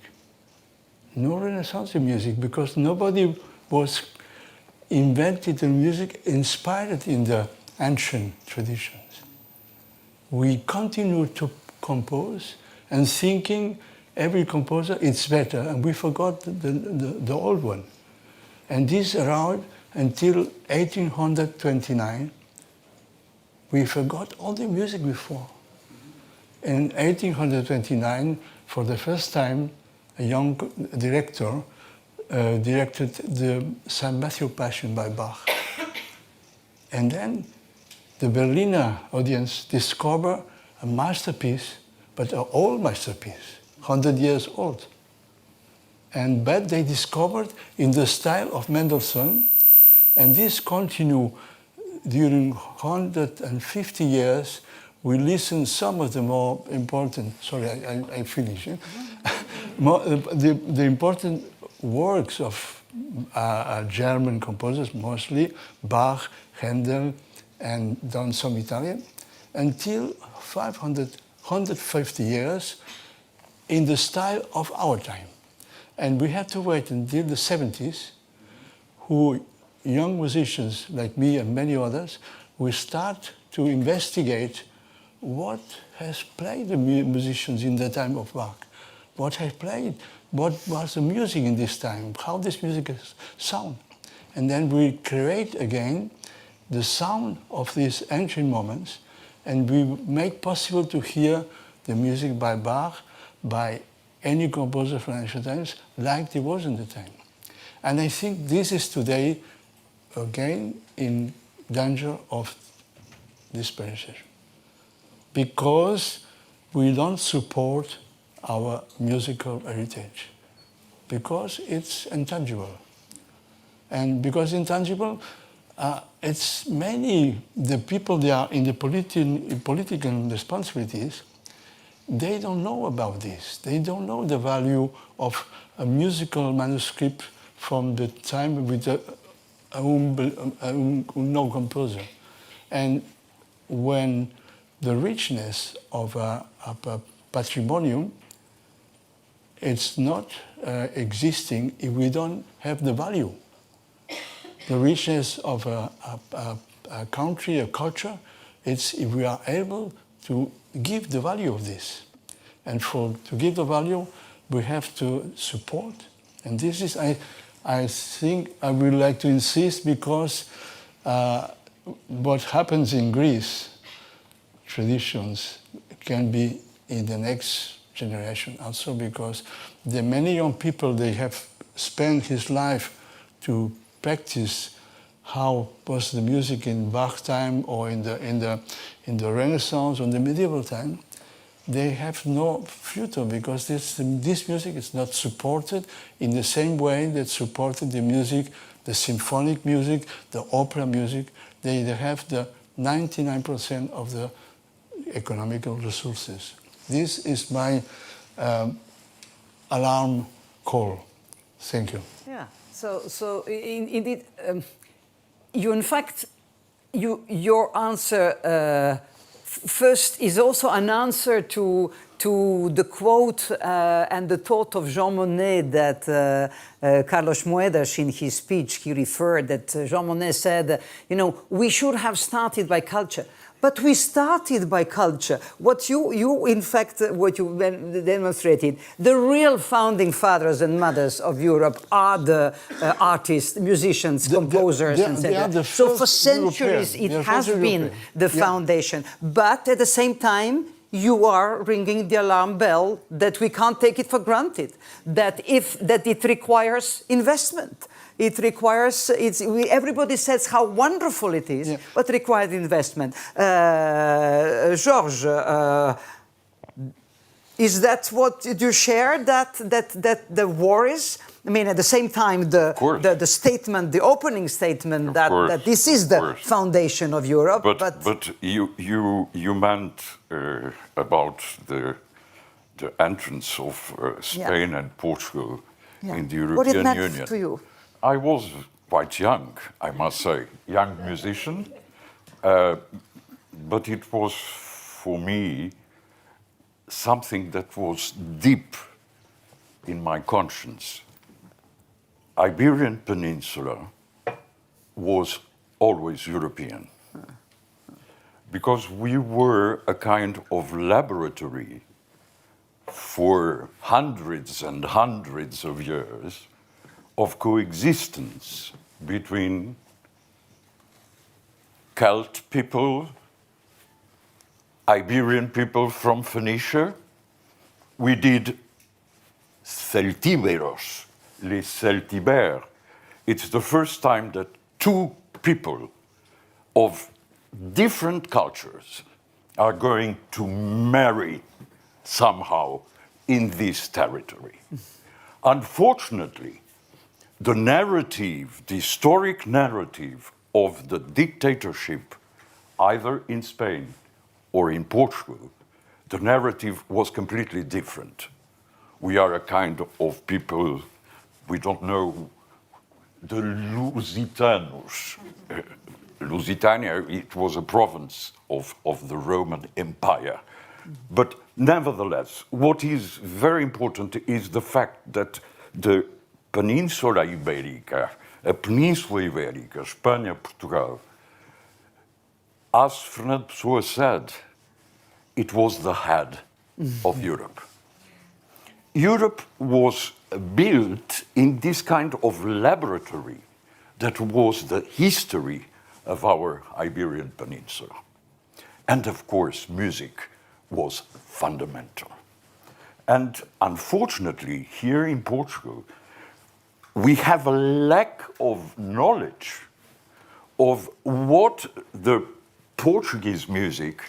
No renaissance of music, because nobody was invented the music inspired in the ancient traditions. We continue to compose and thinking every composer is better, and we forgot the old one. And this around until 1829, we forgot all the music before. In 1829, for the first time, a young director directed the St. Matthew Passion by Bach. And then the Berliner audience discovered a masterpiece, but an old masterpiece, 100 years old. But they discovered in the style of Mendelssohn, and this continued during 150 years. We listened some of the more important, sorry, I finish. The important works of German composers, mostly Bach, Handel, and then some Italian, until 150 years in the style of our time. And we had to wait until the 70s, who young musicians like me and many others, we start to investigate what has played the musicians in the time of Bach, what has played, what was the music in this time, how this music is sound. And then we create again the sound of these ancient moments, and we make possible to hear the music by Bach, by any composer from ancient times, like it was in the time. And I think this is today, again, in danger of dispersation, because we don't support our musical heritage, because it's intangible. And because intangible, it's many, the people that are in the political responsibilities, they don't know about this. They don't know the value of a musical manuscript from the time with a unknown composer. And when the richness of a patrimonium, it's not existing if we don't have the value. The richness of a country, a culture, it's if we are able to give the value of this. And to give the value, we have to support. And this is, I think I would like to insist, because what happens in Greece, traditions can be in the next generation also, because the many young people, they have spent his life to practice how was the music in Bach time or in the Renaissance or the medieval time. They have no future, because this music is not supported in the same way that supported the music, the symphonic music, the opera music. They have the 99% of the economical resources. This is my alarm call. Thank you. Yeah. So indeed, you in fact, your answer first is also an answer to the quote and the thought of Jean Monnet that Carlos Moedas in his speech he referred, that Jean Monnet said, we should have started by culture. But we started by culture. What you demonstrated, the real founding fathers and mothers of Europe are the artists, musicians, composers, etc. So for centuries it has been the foundation. But at the same time, you are ringing the alarm bell that we can't take it for granted, that it requires investment. It requires, everybody says how wonderful it is, but it requires investment. Jorge, is that what you share, that the worries? I mean, at the same time, the statement, the opening statement that this is the foundation of Europe. But you meant about the entrance of Spain and Portugal in the European Union. What it meant to you? I was quite young, I must say, young musician, but it was for me something that was deep in my conscience. Iberian Peninsula was always European, because we were a kind of laboratory for hundreds and hundreds of years of coexistence between Celt people, Iberian people from Phoenicia. We did Celtíberos, les Celtibères. It's the first time that two people of different cultures are going to marry somehow in this territory. Unfortunately, the narrative, the historic narrative of the dictatorship, either in Spain or in Portugal, the narrative was completely different. We are a kind of people, we don't know, the Lusitanos. Lusitania, it was a province of the Roman Empire. But nevertheless, what is very important is the fact that the Peninsula Ibérica, a Peninsula Ibérica, Espanha, Portugal, as Fernando Pessoa said, it was the head of Europe. Europe was built in this kind of laboratory that was the history of our Iberian Peninsula. And of course, music was fundamental. And unfortunately, here in Portugal, we have a lack of knowledge of what the Portuguese music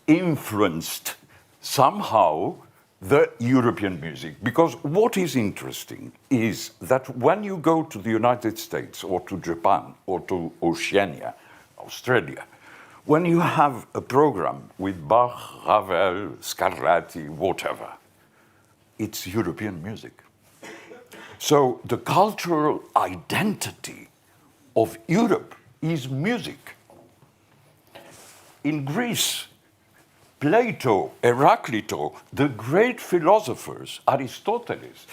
influenced somehow the European music. Because what is interesting is that when you go to the United States or to Japan or to Oceania, Australia, when you have a program with Bach, Ravel, Scarlatti, whatever, it's European music. So the cultural identity of Europe is music. In Greece, Plato, Heraclito, the great philosophers, Aristoteles,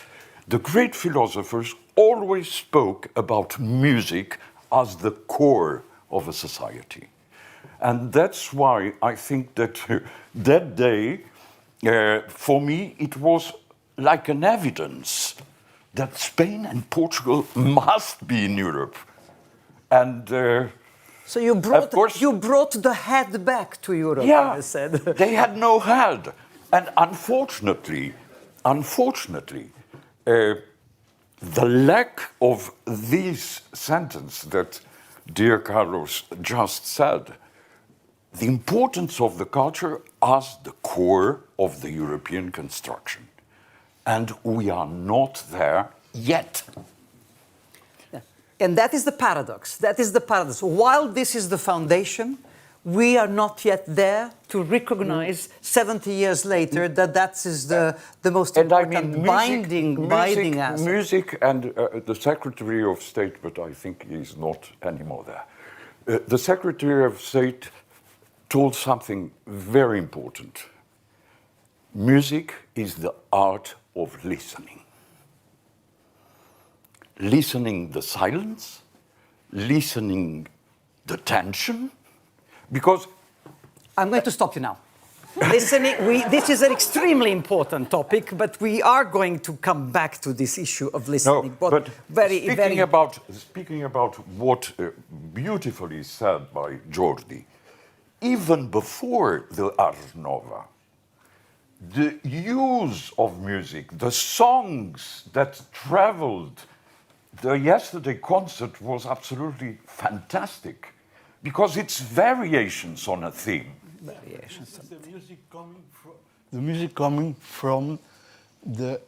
the great philosophers always spoke about music as the core of a society. And that's why I think that that day, for me, it was like an evidence that Spain and Portugal must be in Europe. And So you brought, of course, you brought the head back to Europe, yeah, I said. they had no head. And unfortunately, the lack of this sentence that dear Carlos just said, the importance of the culture as the core of the European construction. And we are not there yet. Yeah. And that is the paradox. That is the paradox. While this is the foundation, we are not yet there to recognize 70 years later that that is the most And I important mean, binding aspect. Music and the Secretary of State, but I think he's not anymore there. The Secretary of State told something very important. Music is the art of listening. Listening the silence, listening the tension, because... I'm going to stop you now. Listening, this is an extremely important topic, but we are going to come back to this issue of listening. No, but very speaking about what beautifully said by Jordi, even before the Ars Nova, the use of music, the songs that traveled, the yesterday concert was absolutely fantastic because it's variations on a theme. variations. The music coming from the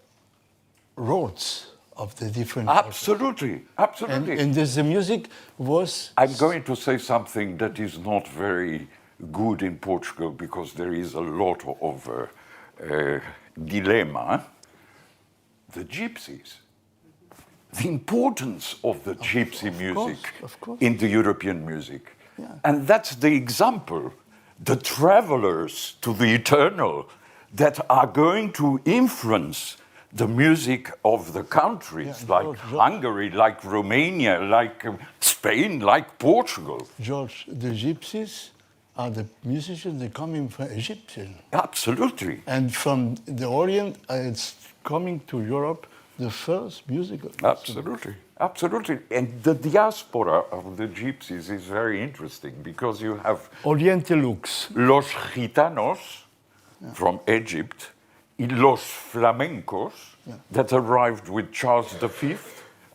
roads of the different Absolutely, absolutely. and the music was... I'm going to say something that is not very good in Portugal because there is a lot of dilemma. The gypsies. The importance of the gypsy music in the European music. Yeah. And that's the example. The travelers to the eternal that are going to influence the music of the countries like Hungary, like Romania, like Spain, like Portugal. George, the gypsies are the musicians that coming from Egypt. Absolutely. And from the Orient, it's coming to Europe, the first musical. Absolutely, absolutely. And the diaspora of the gypsies is very interesting because you have Orientalux. Los Gitanos from Egypt, Los Flamencos that arrived with Charles V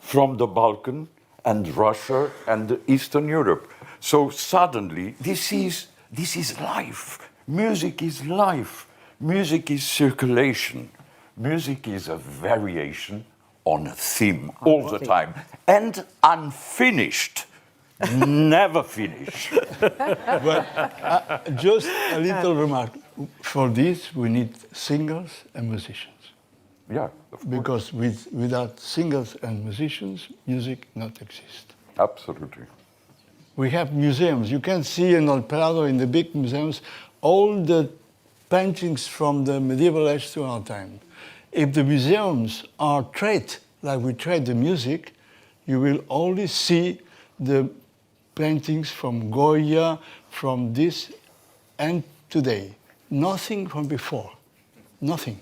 from the Balkan and Russia and Eastern Europe. So suddenly, this is life. Music is life. Music is circulation. Music is a variation on a theme all the time. And unfinished. Never finished. But just a little remark. For this, we need singers and musicians. Yeah, of course. Because without singers and musicians, music not exist. Absolutely. We have museums. You can see in El Prado, in the big museums, all the paintings from the medieval age to our time. If the museums are treated like we treat the music, you will only see the paintings from Goya, from this and today. Nothing from before. Nothing.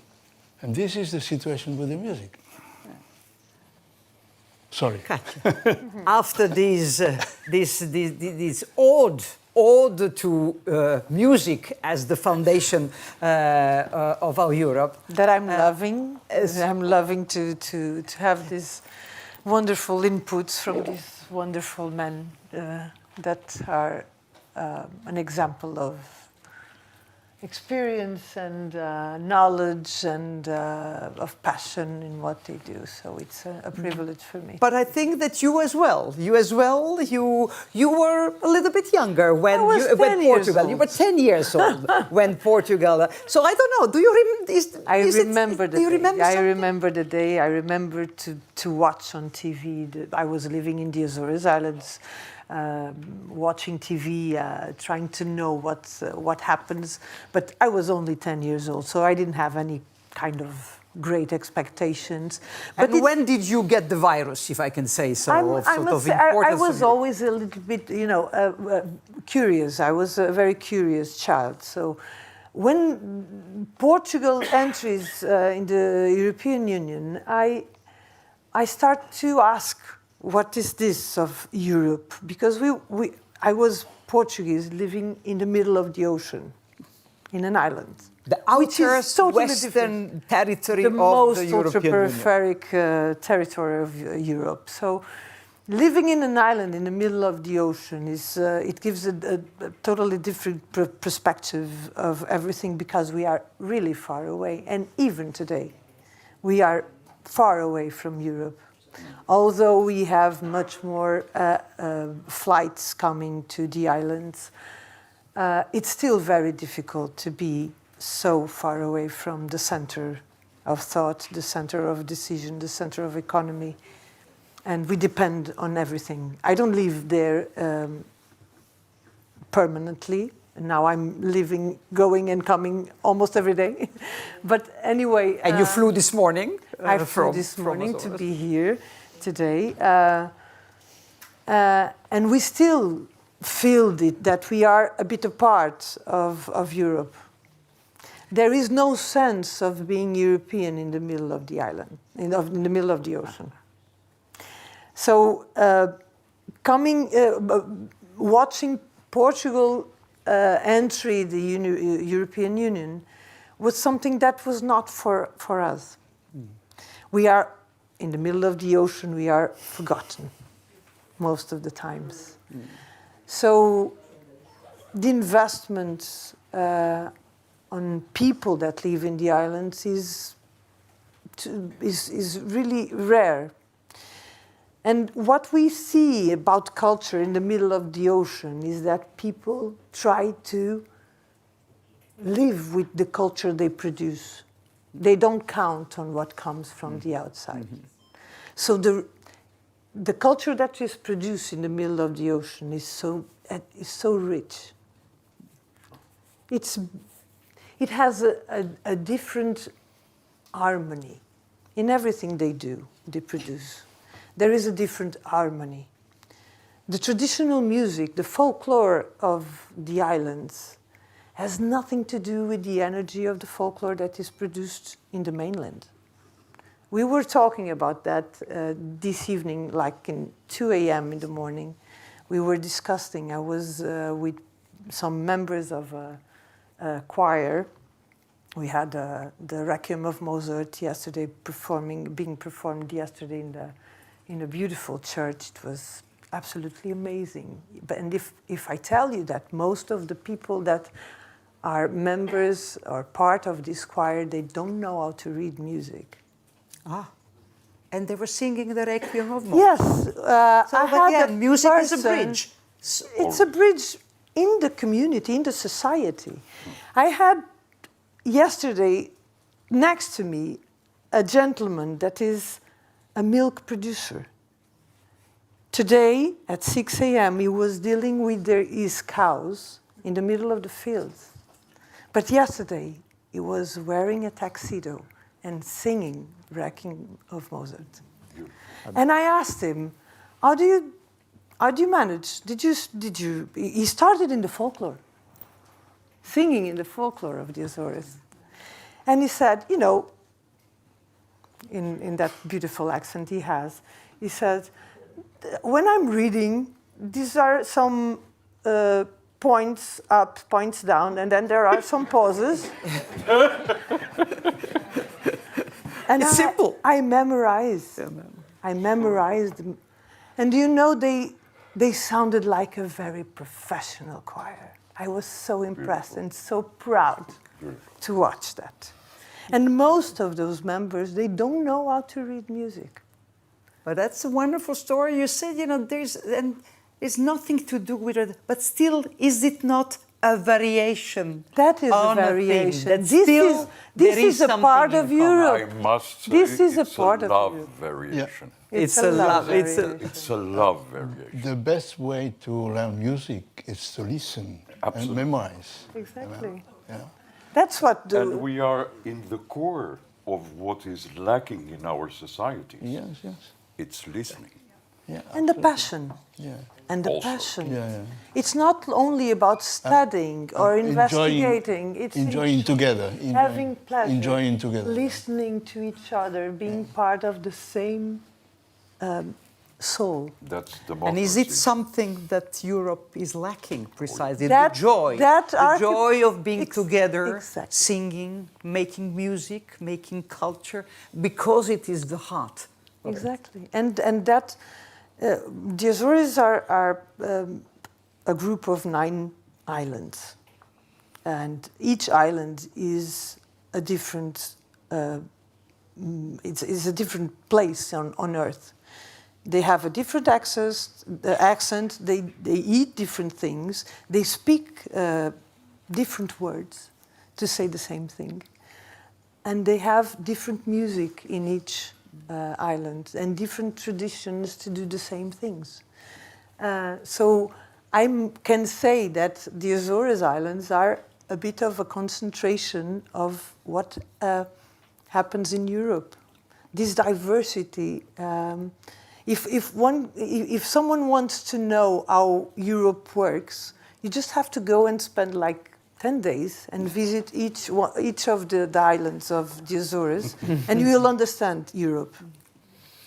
And this is the situation with the music. Sorry. After this ode to music as the foundation of our Europe. That I'm loving. I'm loving to have these wonderful inputs from these wonderful men that are an example of experience and knowledge and of passion in what they do. So it's a privilege for me. But I think that you as well, you were a little bit younger when Portugal. You were 10 years old when Portugal. So I don't know. Do you remember? I remember the day. I remember to watch on TV. I was living in the Azores Islands. Watching TV, trying to know what happens. But I was only 10 years old, so I didn't have any kind of great expectations. But when did you get the virus, if I can say so? I was always a little bit, curious. I was a very curious child. So when Portugal enters in the European Union, I start to ask, what is this of Europe? Because I was Portuguese living in the middle of the ocean, in an island. The outer western territory of the European Union. The most ultra-peripheric territory of Europe. So living in an island in the middle of the ocean, it gives a totally different perspective of everything, because we are really far away. And even today, we are far away from Europe. Although we have much more flights coming to the islands, it's still very difficult to be so far away from the center of thought, the center of decision, the center of economy. And we depend on everything. I don't live there permanently. Now I'm living, going and coming almost every day. But anyway... And you flew this morning? I flew this morning to be here today. And we still feel that we are a bit a part of Europe. There is no sense of being European in the middle of the island, in the middle of the ocean. So watching Portugal entry the European Union was something that was not for us. We are in the middle of the ocean, we are forgotten most of the times. So the investment on people that live in the islands is really rare. And what we see about culture in the middle of the ocean is that people try to live with the culture they produce. They don't count on what comes from the outside. So the culture that is produced in the middle of the ocean is so rich. It has a different harmony in everything they do, they produce. There is a different harmony. The traditional music, the folklore of the islands, has nothing to do with the energy of the folklore that is produced in the mainland. We were talking about that this evening, like in 2 a.m. in the morning. We were discussing. I was with some members of a choir. We had the Requiem of Mozart yesterday being performed yesterday in a beautiful church. It was absolutely amazing. And if I tell you that most of the people that are members or part of this choir, they don't know how to read music. And they were singing the Requiem of Mozart. Yes. So again, music is a bridge. It's a bridge in the community, in the society. I had yesterday next to me a gentleman that is a milk producer. Today, at 6 a.m., he was dealing with his cows in the middle of the fields. But yesterday, he was wearing a tuxedo and singing Requiem of Mozart. And I asked him, how do you manage? He started in the folklore, singing in the folklore of the Azores. And he said, you know, in that beautiful accent he has, he said, when I'm reading, these are some points up, points down, and then there are some pauses. And it's simple. I memorized. I memorized them. And you know, they sounded like a very professional choir. I was so impressed and so proud to watch that. And most of those members, they don't know how to read music. But that's a wonderful story. You said, you know, it's nothing to do with it, but still, is it not a variation? That is a variation. This is a part of Europe. I must say, this is a part of of Europe. Variation. Yeah. It's a love. It's a love variation. The best way to learn music is to listen and memorize. Exactly. Yeah. That's what And we are in the core of what is lacking in our societies. Yes, yes. It's listening. Yeah, and the passion. yeah. And the Also. passion. Yeah, yeah. It's not only about studying or investigating. It's enjoying together. having pleasure. Enjoying together. Listening to each other, being part of the same soul. That's the And is it democracy. something that Europe is lacking precisely? That- the joy, that the joy of being together, exactly. singing, making music, making culture, because it is the heart. Exactly. And that, the Azores are a group of 9 islands. And each island is a different, it's a different place on Earth. They have a different accent, they eat different things, they speak different words to say the same thing. And they have different music in each island and different traditions to do the same things. So I can say that the Azores Islands are a bit of a concentration of what happens in Europe. This diversity. If someone wants to know how Europe works, you just have to go and spend like 10 days and visit each of the islands of the Azores, and you will understand Europe.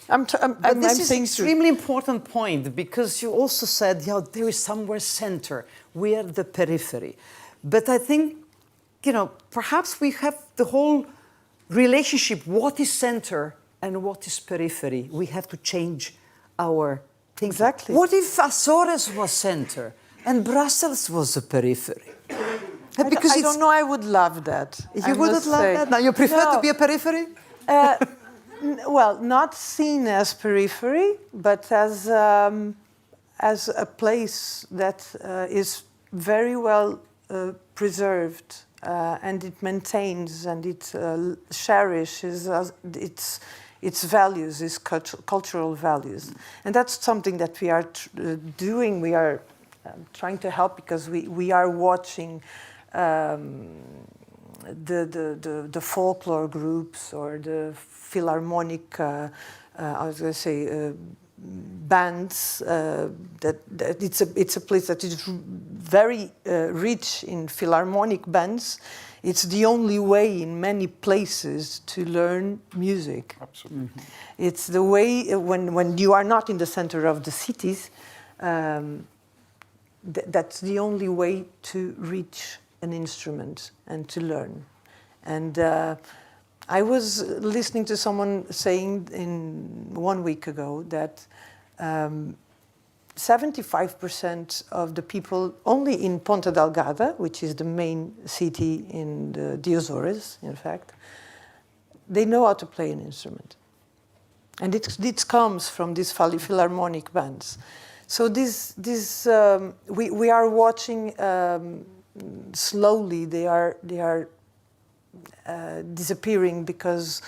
But this is an extremely important point, because you also said, yeah, there is somewhere center. We are the periphery. But I think, you know, perhaps we have the whole relationship, what is center and what is periphery. We have to change our thinking. Exactly. What if Azores was center and Brussels was the periphery? Because I don't know, I would love that. You wouldn't love that? Now, you prefer to be a periphery? Well, not seen as periphery, but as a place that is very well preserved, and it maintains and it cherishes its values, its cultural values. And that's something that we are doing. We are trying to help, because we are watching the folklore groups or the philharmonic, I was going to say, bands. That it's a place that is very rich in philharmonic bands. It's the only way in many places to learn music. Absolutely. Mm-hmm. It's the way when you are not in the center of the cities. That's the only way to reach an instrument and to learn. And I was listening to someone saying 1 week ago that 75% of the people only in Ponta Delgada, which is the main city in the Azores, in fact, they know how to play an instrument. And it comes from these philharmonic bands. So we are watching slowly. They are disappearing, because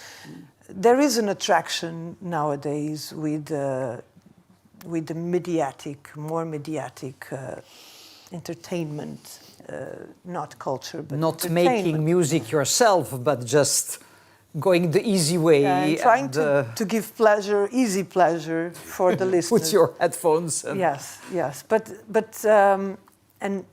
there is an attraction nowadays with the more mediatic entertainment, not culture, but not making music yourself, but just going the easy way. And trying and, to give pleasure, easy pleasure for the listeners. Put your headphones. And Yes. But and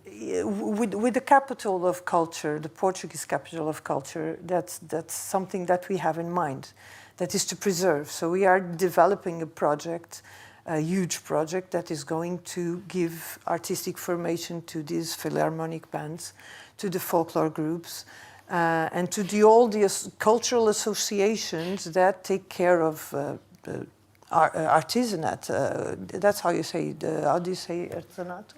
with the capital of culture, the Portuguese capital of culture, that's something that we have in mind, that is to preserve. So we are developing a project, a huge project that is going to give artistic formation to these philharmonic bands, to the folklore groups, and to all the cultural associations that take care of artisanate. That's how you say. How do you say artisanato?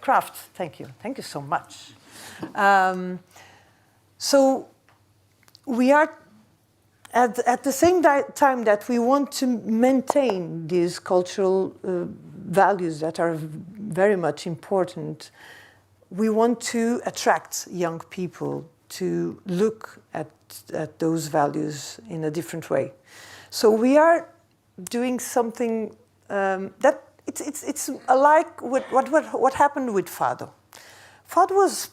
Craft. Thank you. Thank you so much. So we are at the same time that we want to maintain these cultural values that are very much important. We want to attract young people to look at those values in a different way. So we are doing something that it's alike with what happened with fado. Fado was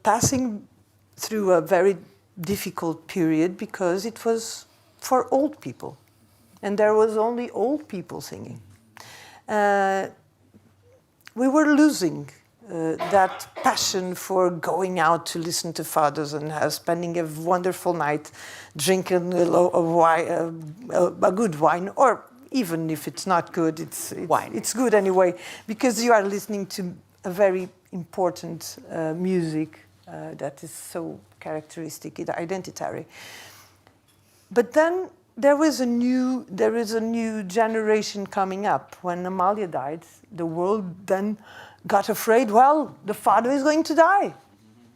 passing through a very difficult period because it was for old people, and there was only old people singing. We were losing that passion for going out to listen to fados and spending a wonderful night drinking a good wine, or even if it's not good, it's good anyway, because you are listening to a very important music that is so characteristic, identitary. But then there is a new generation coming up. When Amália died, the world then got afraid, well, the fado is going to die.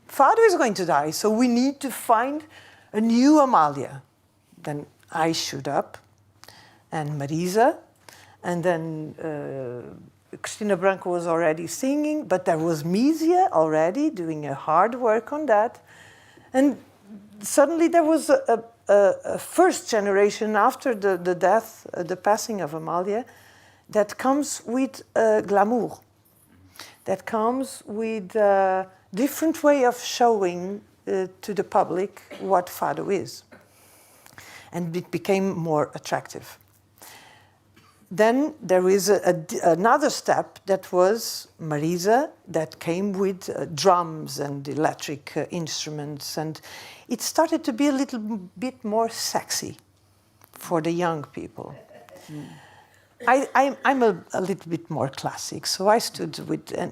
Fado is going to die, so we need to find a new Amália. Then I showed up, and Marisa, and then Cristina Branco was already singing, but there was Mísia already doing a hard work on that. And suddenly there was a first generation after the death, the passing of Amália, that comes with glamour, that comes with a different way of showing to the public what fado is. And it became more attractive. Then there is another step that was Marisa, that came with drums and electric instruments, and it started to be a little bit more sexy for the young people. I'm a little bit more classic, so I stood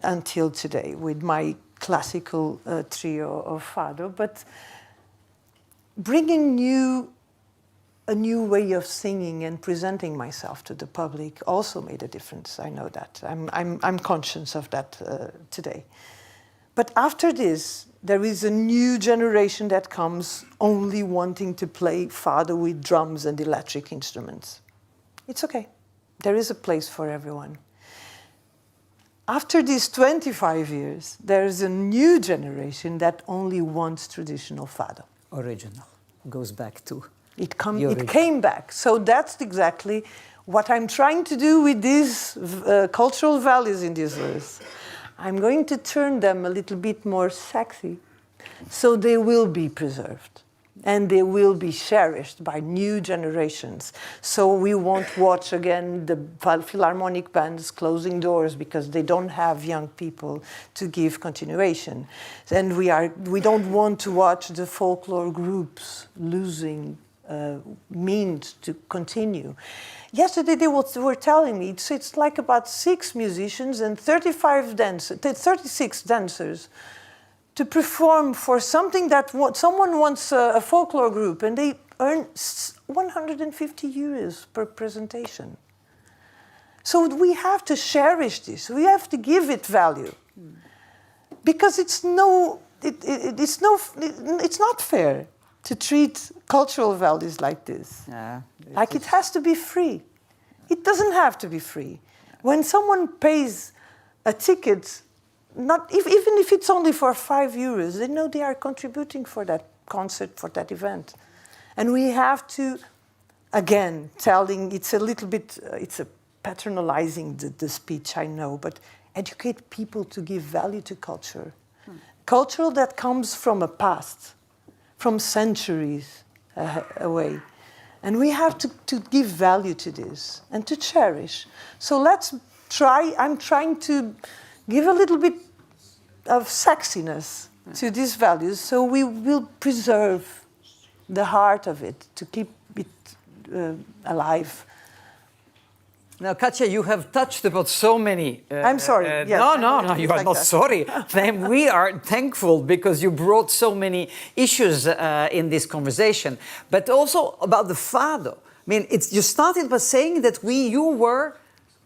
until today with my classical trio of fado, but bringing a new way of singing and presenting myself to the public also made a difference. I know that. I'm conscious of that today. But after this, there is a new generation that comes only wanting to play fado with drums and electric instruments. It's okay. There is a place for everyone. After these 25 years, there is a new generation that only wants traditional fado. Original. Goes back to... It came back. So that's exactly what I'm trying to do with these cultural values in this list. I'm going to turn them a little bit more sexy, so they will be preserved. And they will be cherished by new generations. So we won't watch again the philharmonic bands closing doors because they don't have young people to give continuation. And we don't want to watch the folklore groups losing means to continue. Yesterday they were telling me it's like about 6 musicians and 36 dancers to perform for something that someone wants a folklore group, and they earn 150 euros per presentation. So we have to cherish this. We have to give it value, because it's not fair to treat cultural values like this. Like it has to be free. It doesn't have to be free. When someone pays a ticket, even if it's only for 5 euros, they know they are contributing for that concert, for that event. And we have to, again, it's a patronizing the speech, I know, but educate people to give value to culture. Culture that comes from a past, from centuries, away. And we have to give value to this and to cherish. So let's try, I'm trying to give a little bit of sexiness to these values, so we will preserve the heart of it, to keep it alive. Now, Kátia, you have touched about so many. I'm sorry. Yes, no, you are like not that. sorry. We are thankful because you brought so many issues in this conversation, but also about the fado. I mean, you started by saying that you were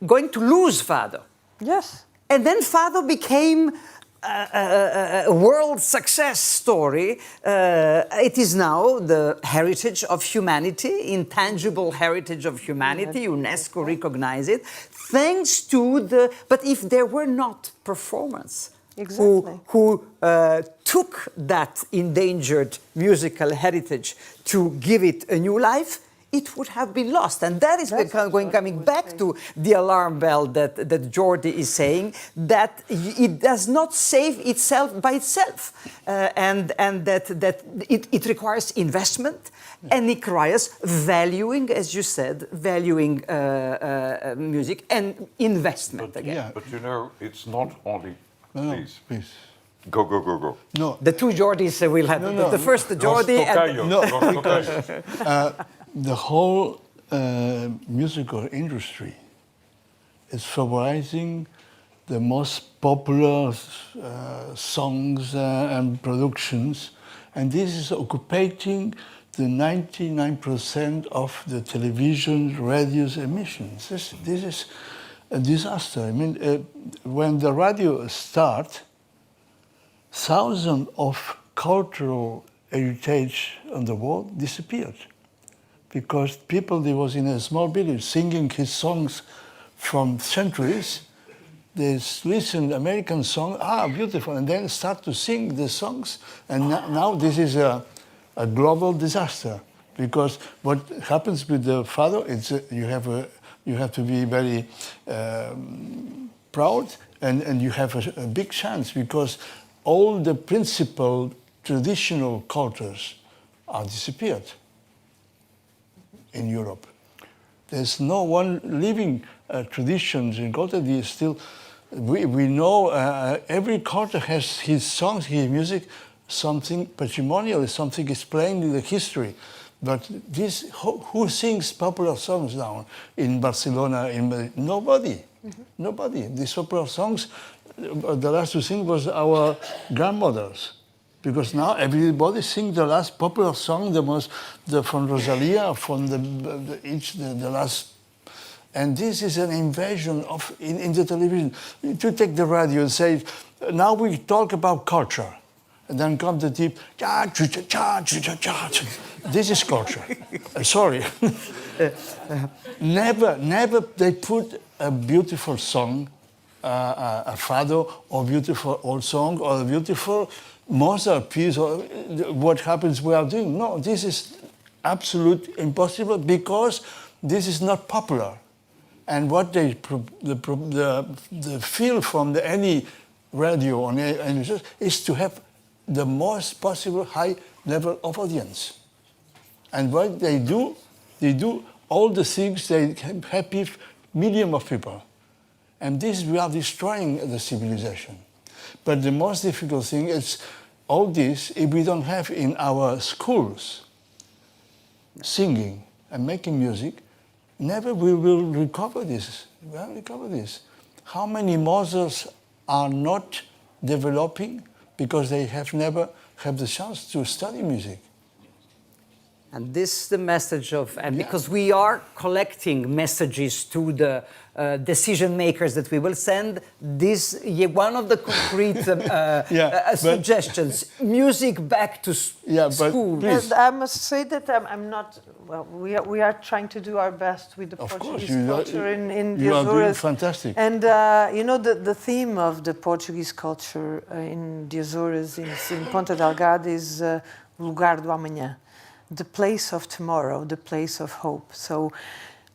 going to lose fado. Yes. And then fado became a world success story. It is now the heritage of humanity, intangible heritage of humanity. UNESCO recognized it, thanks to the. But if there were not performers who took that endangered musical heritage to give it a new life, it would have been lost. And that is coming back to the alarm bell that Jordi is saying, that it does not save itself by itself. And that it requires investment, and it requires valuing, as you said, valuing music and investment again. Yeah. But you know, it's not only... No, Please. please. Go. No, The two Jordis will have the first Jordi and the whole musical industry is favorizing the most popular songs and productions, and this is occupying the 99% of the television, radio's emissions. This is a disaster. I mean, when the radio started, thousands of cultural heritage on the world disappeared, because people, they was in a small village singing his songs from centuries. They listen American song, beautiful, and then start to sing the songs. And now this is a global disaster, because what happens with the fado, it's you have to be very proud, and you have a big chance, because all the principal traditional cultures are disappeared in Europe. There's no one living traditions in culture. We know every culture has his songs, his music, something patrimonial, something explained in the history. But who sings popular songs now in Barcelona? Nobody. Nobody. These popular songs, the last to sing was our grandmothers. Because now everybody sings the last popular song, from Rosalia, from the last. And this is an invasion in the television. To take the radio and say, now we talk about culture. And then come the deep, this is culture. Sorry. Never they put a beautiful song, a fado, or beautiful old song, or a beautiful Mozart piece, or what happens we are doing. No, this is absolute impossible, because this is not popular. And what the feel from any radio on any is to have the most possible high level of audience. And what they do all the things, they happy million of people. And this, we are destroying the civilization. But the most difficult thing is all this, if we don't have in our schools singing and making music, never we will recover this. We will recover this. How many Mozarts are not developing because they have never had the chance to study music? And this is the message because we are collecting messages to the decision makers that we will send. This one of the concrete suggestions: music back to school. I must say that I'm not. Well, we are trying to do our best with the Portuguese culture in the Azores. You are doing fantastic. And the theme of the Portuguese culture in the Azores, in Ponta Delgada, is Lugar do Amanhã. The place of tomorrow, the place of hope. So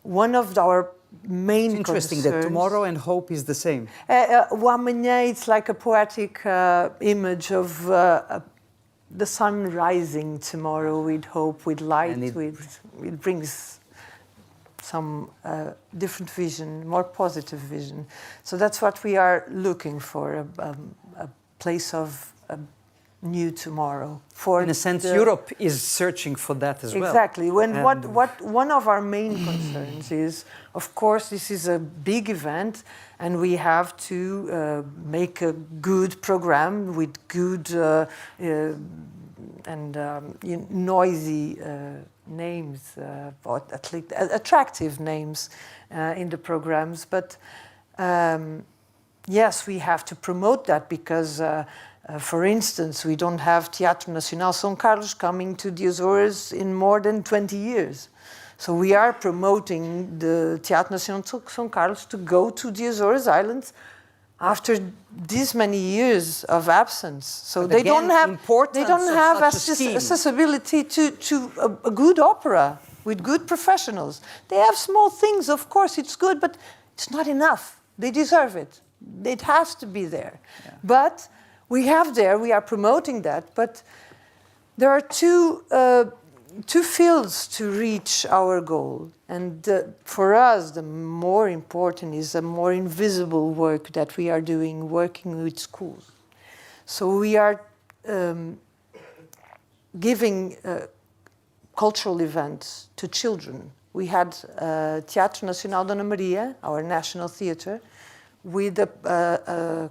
one of our main It's interesting that tomorrow and hope is the same. O amanhã, it's like a poetic image of the sun rising tomorrow with hope, with light, And it brings some different vision, more positive vision. So that's what we are looking for, a place of a new tomorrow. For In a sense, Europe is searching for that as well. Exactly. What one of our main concerns is, of course, this is a big event, and we have to make a good program with good and noisy names, or at least attractive names in the programs. But yes, we have to promote that because, for instance, we don't have Teatro Nacional São Carlos coming to the Azores in more than 20 years. So we are promoting the Teatro Nacional São Carlos to go to the Azores Islands after these many years of absence. So But they again, don't have importance of such a scheme. accessibility to a good opera with good professionals. They have small things, of course, it's good, but it's not enough. They deserve it. It has to be there. Yeah. But we are promoting that, but there are two fields to reach our goal. And for us, the more important is a more invisible work that we are doing, working with schools. So we are giving cultural events to children. We had Teatro Nacional Dona Maria, our national theatre, with a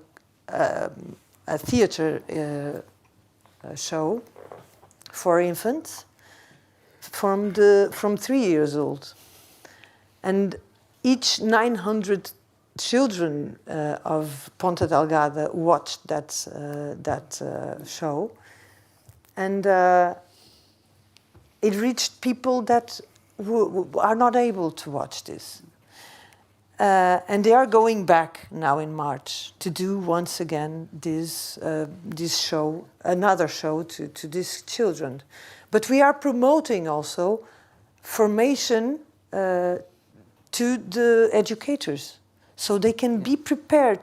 theatre show for infants from 3 years old, and each 900 children of Ponta Delgada watched that show, and it reached people that are not able to watch this. And they are going back now in March to do once again this show, another show to these children. But we are promoting also formation to the educators, so they can be prepared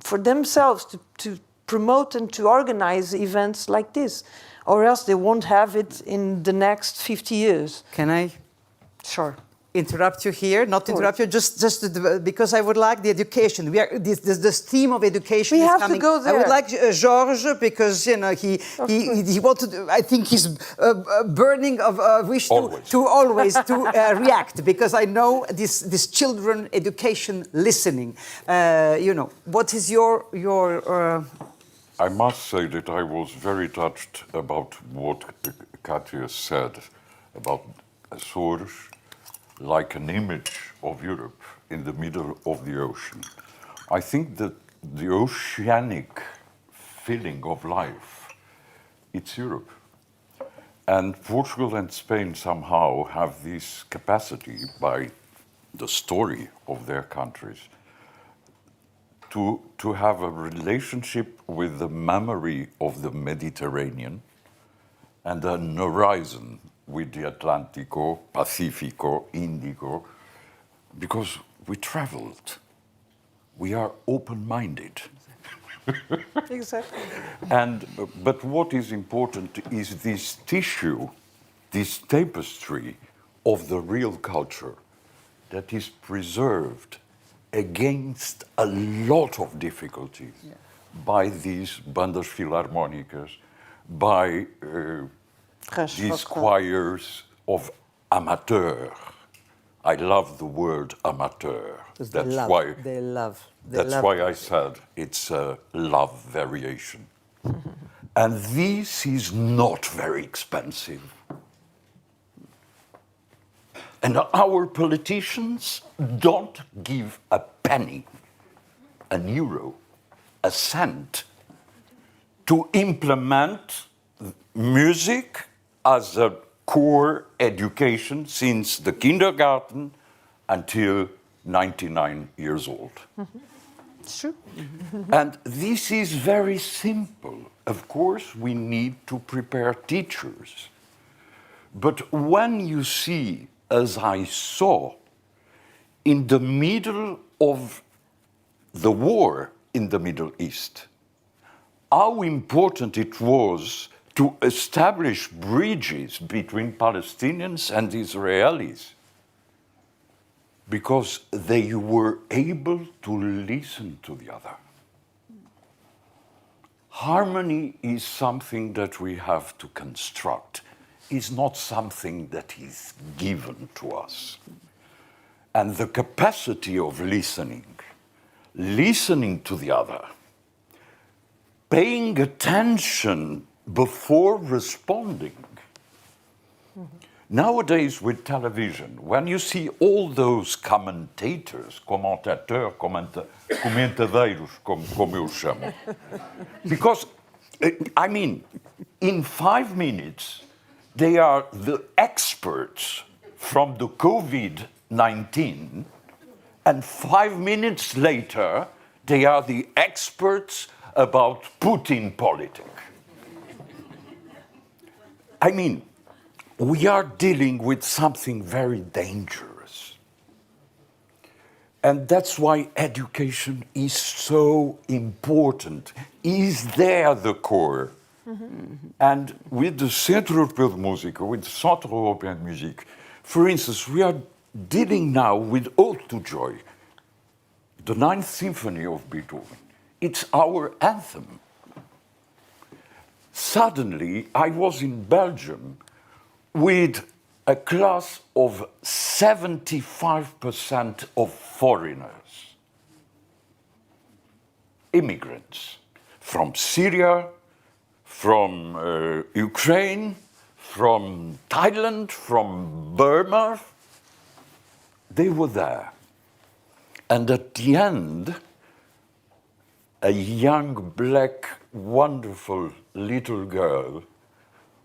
for themselves to promote and to organize events like this, or else they won't have it in the next 50 years. Can I? Sure. Interrupt you here, not interrupt you, just because I would like the education. We are this theme of education. We is have coming. to go there. I would like Jorge, because he wanted. I think he's burning of wish to always react, because I know this children education listening. What is your I must say that I was very touched about what Kátia said about Azores, like an image of Europe in the middle of the ocean. I think that the oceanic feeling of life, it's Europe. And Portugal and Spain somehow have this capacity, by the story of their countries, to have a relationship with the memory of the Mediterranean and an horizon with the Atlántico, Pacífico, Índico, because we traveled. We are open-minded. Exactly. But what is important is this tissue, this tapestry of the real culture that is preserved against a lot of difficulties by these bandas filarmónicas, by these choirs of amateurs. I love the word amateur. That's why I said it's a love variation. And this is not very expensive. And our politicians don't give a penny, an euro, a cent, to implement music as a core education since the kindergarten until 99 years old. It's true. And this is very simple. Of course, we need to prepare teachers. But when you see, as I saw, in the middle of the war in the Middle East, how important it was to establish bridges between Palestinians and Israelis because they were able to listen to the other. Harmony is something that we have to construct. It's not something that is given to us. And the capacity of listening to the other, paying attention before responding. Nowadays with television, when you see all those commentators, comentadeiros, como eu chamo, because, I mean, in 5 minutes, they are the experts from the COVID-19, and 5 minutes later, they are the experts about Putin politics. I mean, we are dealing with something very dangerous. And that's why education is so important. Is there the core? And with the Centre Europeu de Música, with the Centre Européen de Musique, for instance, we are dealing now with Ode to Joy, the 9th Symphony of Beethoven. It's our anthem. Suddenly, I was in Belgium with a class of 75% of foreigners, immigrants from Syria, from Ukraine, from Thailand, from Burma. They were there. And at the end, a young, black, wonderful little girl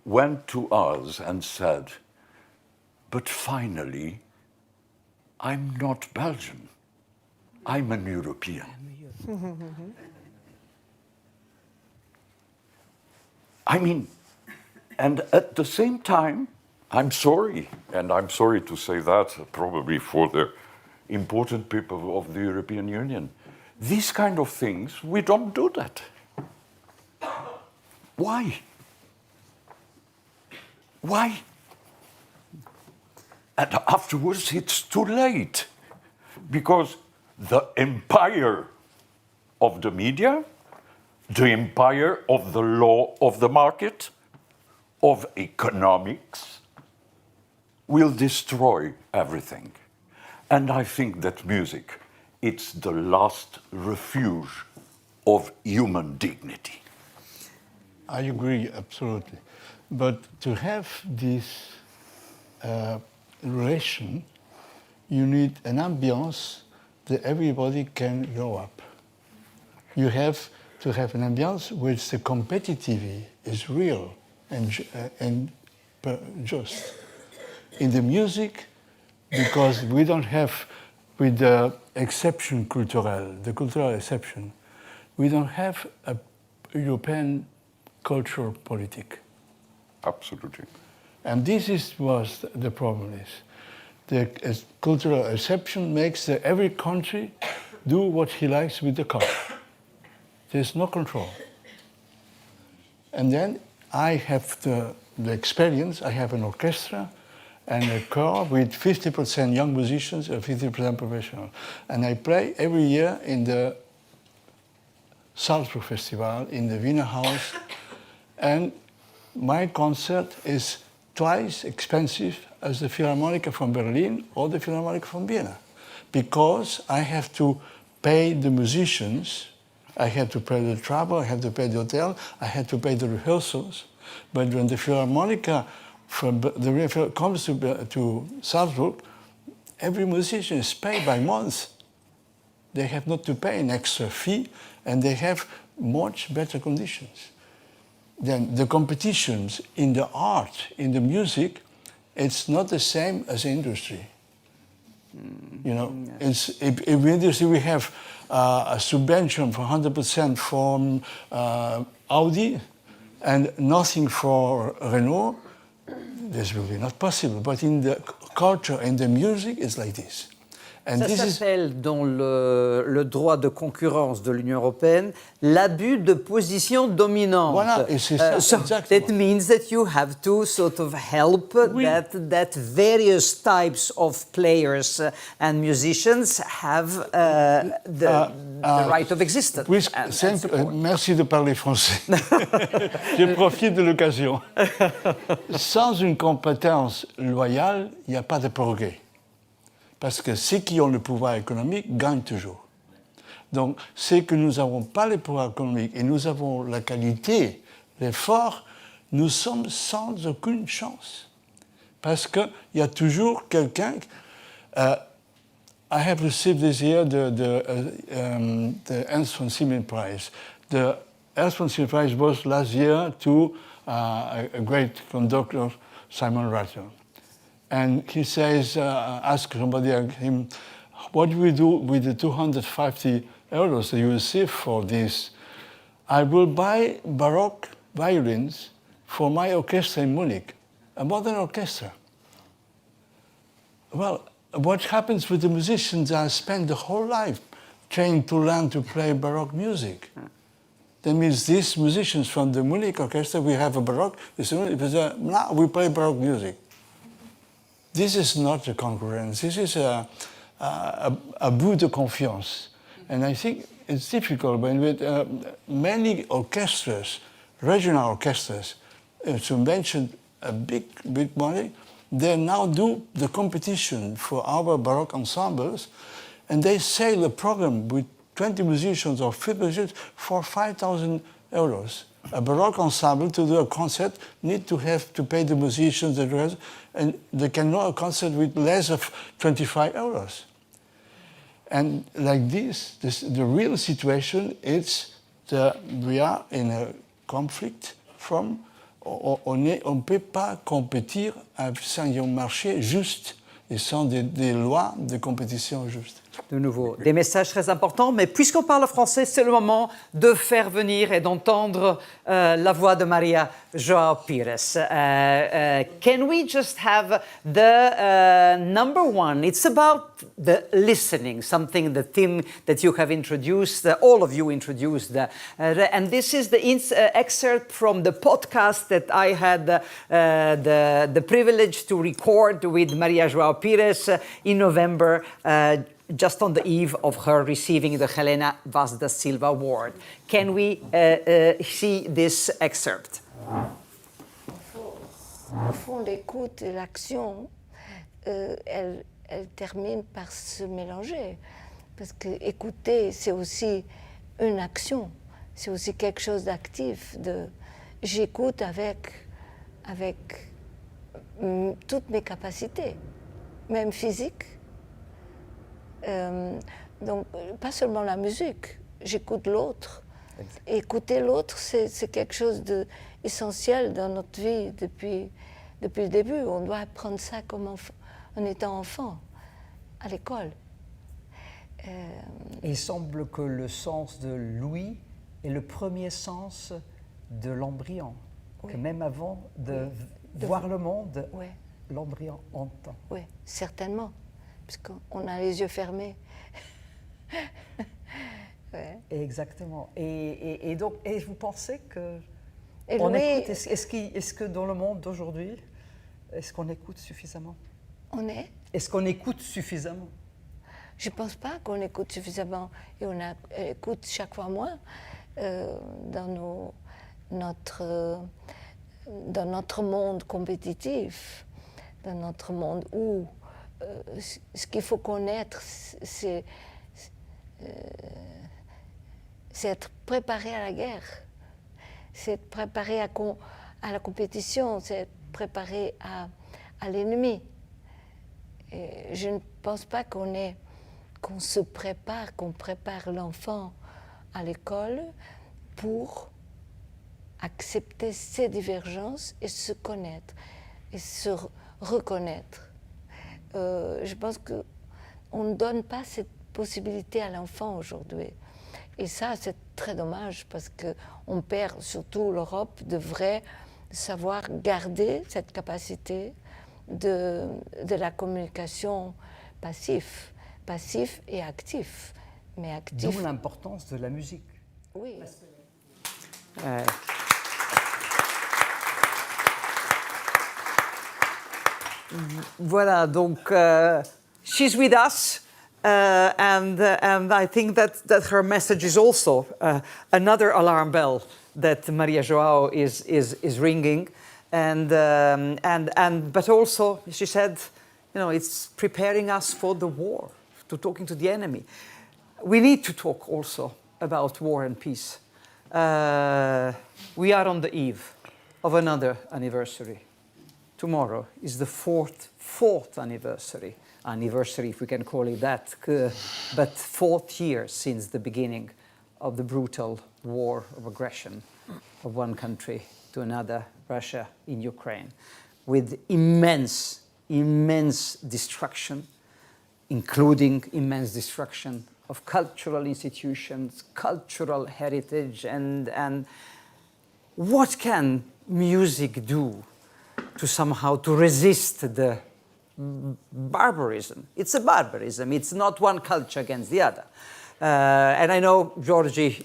went to us and said, "But finally, I'm not Belgian. I'm an European." I mean, and at the same time, I'm sorry, and I'm sorry to say that probably for the important people of the European Union, these kind of things, we don't do that. Why? Why? And afterwards, it's too late, because the empire of the media, the empire of the law of the market, of economics, will destroy everything. And I think that music, it's the last refuge of human dignity. I agree, absolutely. But to have this relation, you need an ambience that everybody can grow up. You have to have an ambience which the competitivity is real and just. In the music, because we don't have, with the exception culturelle, the cultural exception, we don't have a European cultural politic. Absolutely. And this is what the problem is. The cultural exception makes that every country do what he likes with the culture. There's no control. And then I have the experience, I have an orchestra and a choir with 50% young musicians and 50% professional. And I play every year in the Salzburg Festival, in the Wiener House, and my concert is twice expensive as the Philharmonic from Berlin or the Philharmonic from Vienna, because I have to pay the musicians, I have to pay the travel, I have to pay the hotel, I have to pay the rehearsals. But when the Philharmonic from the comes to Salzburg, every musician is paid by month. They have not to pay an extra fee, and they have much better conditions. Then the competitions in the art, in the music, it's not the same as industry. You know, it's, in industry we have a subvention for 100% from Audi and nothing for Renault. This will be not possible. But in the culture, in the music, it's like this. And Ça s'appelle dans le droit de concurrence de l'Union européenne l'abus de position dominante. Voilà, et c'est ça, So exactement. that means that you have to sort of help Oui. that various types of players and musicians have the right of existence. Puisque, and simple, merci de parler français. Je profite de l'occasion. Sans une compétence loyale, il n'y a pas de progrès. Parce que ceux qui ont le pouvoir économique gagnent toujours. Donc, c'est que nous n'avons pas le pouvoir économique et nous avons la qualité, l'effort, nous sommes sans aucune chance. Parce qu'il y a toujours quelqu'un... I have received this year the Ernst von Siemens Prize. The Ernst von Siemens Prize was last year to a great conductor, Simon Rattle. And he says, ask somebody like him, what do we do with the 250 euros that you receive for this? I will buy Baroque violins for my orchestra in Munich, a modern orchestra. Well, what happens with the musicians that spend the whole life trying to learn to play Baroque music? That means these musicians from the Munich orchestra, we have a Baroque, now we play Baroque music. This is not a concurrence, this is a bout de confiance. And I think it's difficult when with many orchestras, regional orchestras, to mention a big money, they now do the competition for our Baroque ensembles, and they sell a program with 20 musicians or 50 musicians for 5,000 euros. A Baroque ensemble to do a concert need to have to pay the musicians the rest, and they can do a concert with less of 25 euros. And like this, the real situation is that we are in a conflict from on ne peut pas compétir sans un marché juste et sans des lois de compétition justes. De nouveau, des messages très importants, mais puisqu'on parle français, c'est le moment de faire venir et d'entendre la voix de Maria João Pires. Can we just have the number one? It's about the listening, something, the theme that you have introduced, all of you introduced. And this is the excerpt from the podcast that I had the privilege to record with Maria João Pires in November, just on the eve of her receiving the Helena Vaz da Silva Award. Can we see this excerpt? Au fond, l'écoute et l'action, elles terminent par se mélanger. Parce que écouter, c'est aussi une action, c'est aussi quelque chose d'actif. J'écoute avec toutes mes capacités, même physiques. Donc, pas seulement la musique, j'écoute l'autre. Et écouter l'autre, c'est quelque chose d'essentiel dans notre vie depuis le début. On doit apprendre ça comme en étant enfant, à l'école. Il semble que le sens de l'ouïe est le premier sens de l'embryon. Oui. Que même avant de voir le monde, oui, l'embryon entend. Oui, certainement. Parce qu'on a les yeux fermés. Ouais. Exactement. Et donc, vous pensez que écoute, est-ce que dans le monde d'aujourd'hui, est-ce qu'on écoute suffisamment? Est-ce qu'on écoute suffisamment? Je ne pense pas qu'on écoute suffisamment. Et on écoute chaque fois moins dans notre monde compétitif, dans notre monde où ce qu'il faut connaître, c'est être préparé à la guerre, c'est être préparé à la compétition, c'est être préparé à l'ennemi. Et je ne pense pas qu'on prépare l'enfant à l'école pour accepter ses divergences et se connaître et se reconnaître. Je pense qu'on ne donne pas cette possibilité à l'enfant aujourd'hui. Et ça, c'est très dommage parce qu'on perd, surtout l'Europe, devrait savoir garder cette capacité de la communication passive. passif et actif. Mais actif. D'où l'importance de la musique. Oui. Voilà, donc she's with us, and I think that her message is also another alarm bell that Maria João is ringing, but also she said, it's preparing us for the war, to talking to the enemy. We need to talk also about war and peace. We are on the eve of another anniversary. Tomorrow is the fourth anniversary if we can call it that, but 4th year since the beginning of the brutal war of aggression of one country to another, Russia in Ukraine, with immense destruction, including immense destruction of cultural institutions, cultural heritage, and what can music do to somehow to resist the barbarism? It's a barbarism. It's not one culture against the other. And I know, Jorge,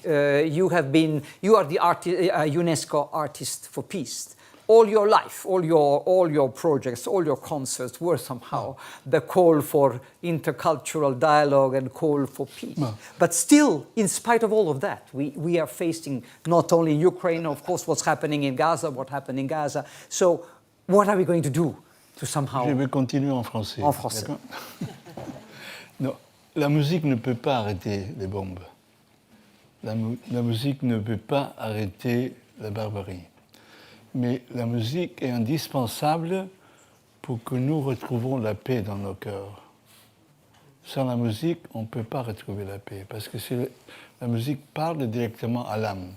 you are the UNESCO artist for peace. All your life, all your projects, all your concerts were somehow the call for intercultural dialogue and call for peace. But still, in spite of all of that, we are facing not only Ukraine, of course, what's happening in Gaza, what happened in Gaza. So what are we going to do to somehow... Je vais continuer en français. En français. Non, la musique ne peut pas arrêter les bombes. La musique ne peut pas arrêter la barbarie. Mais la musique est indispensable pour que nous retrouvions la paix dans nos cœurs. Sans la musique, on ne peut pas retrouver la paix, parce que la musique parle directement à l'âme.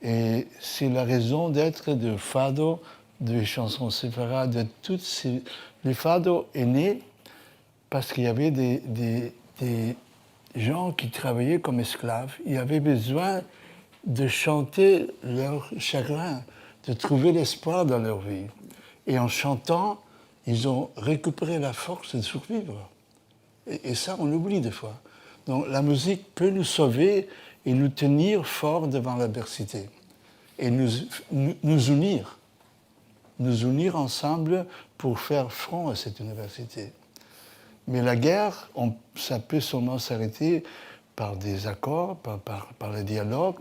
Et c'est la raison d'être de fado, de chansons séfarades, de toutes ces... Le fado est né parce qu'il y avait des gens qui travaillaient comme esclaves. Ils avaient besoin de chanter leur chagrin, de trouver l'espoir dans leur vie. Et en chantant, ils ont récupéré la force de survivre. Et ça, on l'oublie des fois. Donc la musique peut nous sauver et nous tenir forts devant l'adversité. Et nous unir ensemble pour faire front à cette université. Mais la guerre, ça peut seulement s'arrêter par des accords, par le dialogue,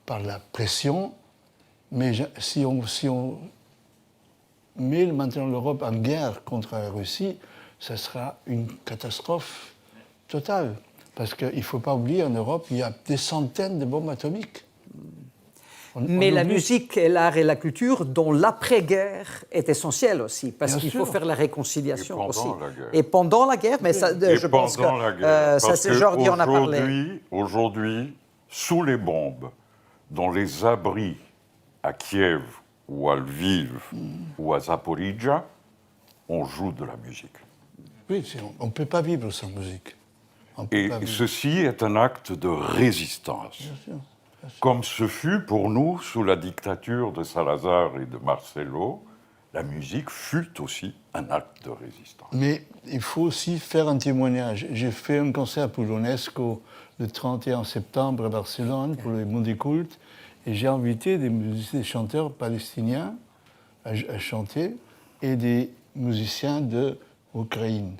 par la pression. Mais si on met maintenant l'Europe en guerre contre la Russie, ça sera une catastrophe totale. Parce qu'il ne faut pas oublier, en Europe, il y a des centaines de bombes atomiques. Mais la musique et l'art et la culture, dont l'après-guerre est essentielle aussi, parce qu'il faut faire la réconciliation aussi. Et pendant la guerre, mais ça, je pense que ça, c'est Jordi en a parlé. Aujourd'hui, sous les bombes, dans les abris à Kiev ou à Lviv ou à Zaporizhzhia, on joue de la musique. Oui, on ne peut pas vivre sans musique. Et ceci est un acte de résistance. Bien sûr. Comme ce fut pour nous sous la dictature de Salazar et de Marcelo, la musique fut aussi un acte de résistance. Mais il faut aussi faire un témoignage. J'ai fait un concert pour l'UNESCO le 31 septembre à Barcelone pour le Mondiculte et j'ai invité des chanteurs palestiniens à chanter et des musiciens d'Ukraine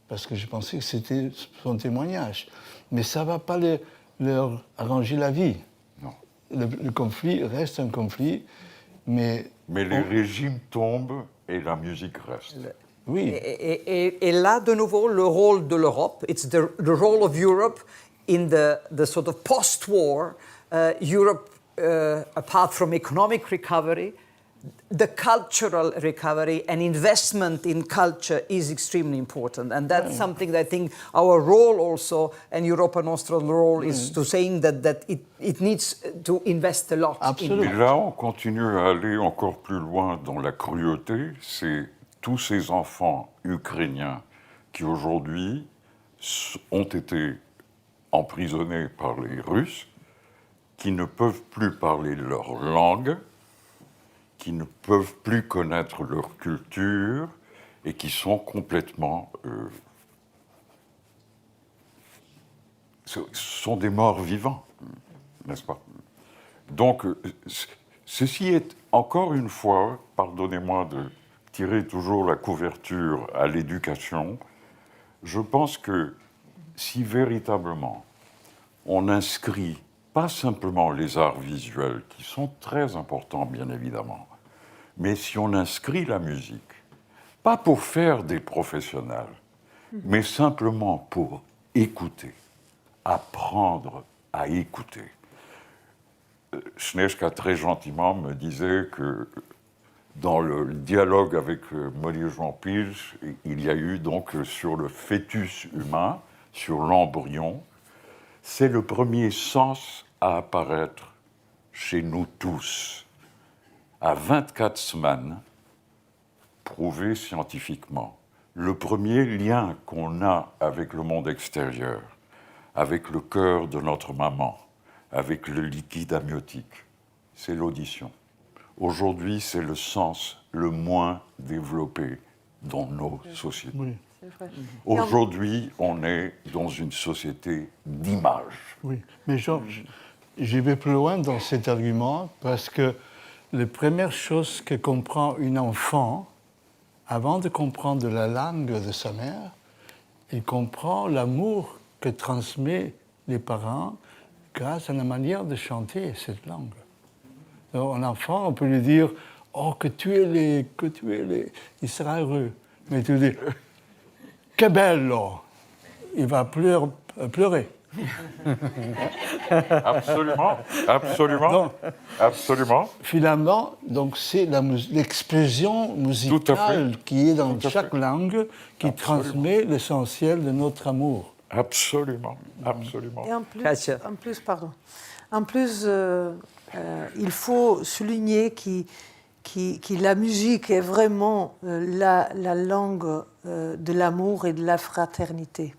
parce que je pensais que c'était son témoignage. Mais ça ne va pas leur arranger la vie. Non. Le conflit reste un conflit, mais les régimes tombent et la musique reste. Oui. Et là, de nouveau, le rôle de l'Europe, it's the role of Europe in the sort of post-war Europe, apart from economic recovery, the cultural recovery and investment in culture is extremely important. And that's something that I think our role also, and Europa Nostra's role, is to saying that it needs to invest a lot. Absolument. Et là, on continue à aller encore plus loin dans la cruauté. C'est tous ces enfants ukrainiens qui aujourd'hui ont été emprisonnés par les Russes, qui ne peuvent plus parler leur langue, qui ne peuvent plus connaître leur culture et qui sont complètement ce sont des morts vivants, n'est-ce pas? Donc, ceci est, encore une fois, pardonnez-moi de tirer toujours la couverture à l'éducation, je pense que si véritablement on inscrit pas simplement les arts visuels, qui sont très importants bien évidemment, mais si on inscrit la musique, pas pour faire des professionnels, mais simplement pour écouter, apprendre à écouter. Sneška très gentiment me disait que dans le dialogue avec Maria João Pires, il y a eu donc sur le fœtus humain, sur l'embryon, c'est le premier sens à apparaître chez nous tous. À 24 semaines, prouvé scientifiquement, le premier lien qu'on a avec le monde extérieur, avec le cœur de notre maman, avec le liquide amniotique, c'est l'audition. Aujourd'hui, c'est le sens le moins développé dans nos sociétés. Oui. Aujourd'hui, on est dans une société d'image. Oui, mais Georges, je vais plus loin dans cet argument parce que la première chose que comprend un enfant, avant de comprendre la langue de sa mère, il comprend l'amour que transmet les parents grâce à la manière de chanter cette langue. Donc, un enfant, on peut lui dire « Oh, que tu es laid, que tu es laid », il sera heureux. Mais tu dis « Que bello », il va pleurer. Absolument, absolument, Donc, absolument. finalement, donc c'est l'expression musicale qui est dans chaque langue qui transmet l'essentiel de notre amour. Absolument, absolument. Et en plus, il faut souligner que la musique est vraiment la langue de l'amour et de la fraternité.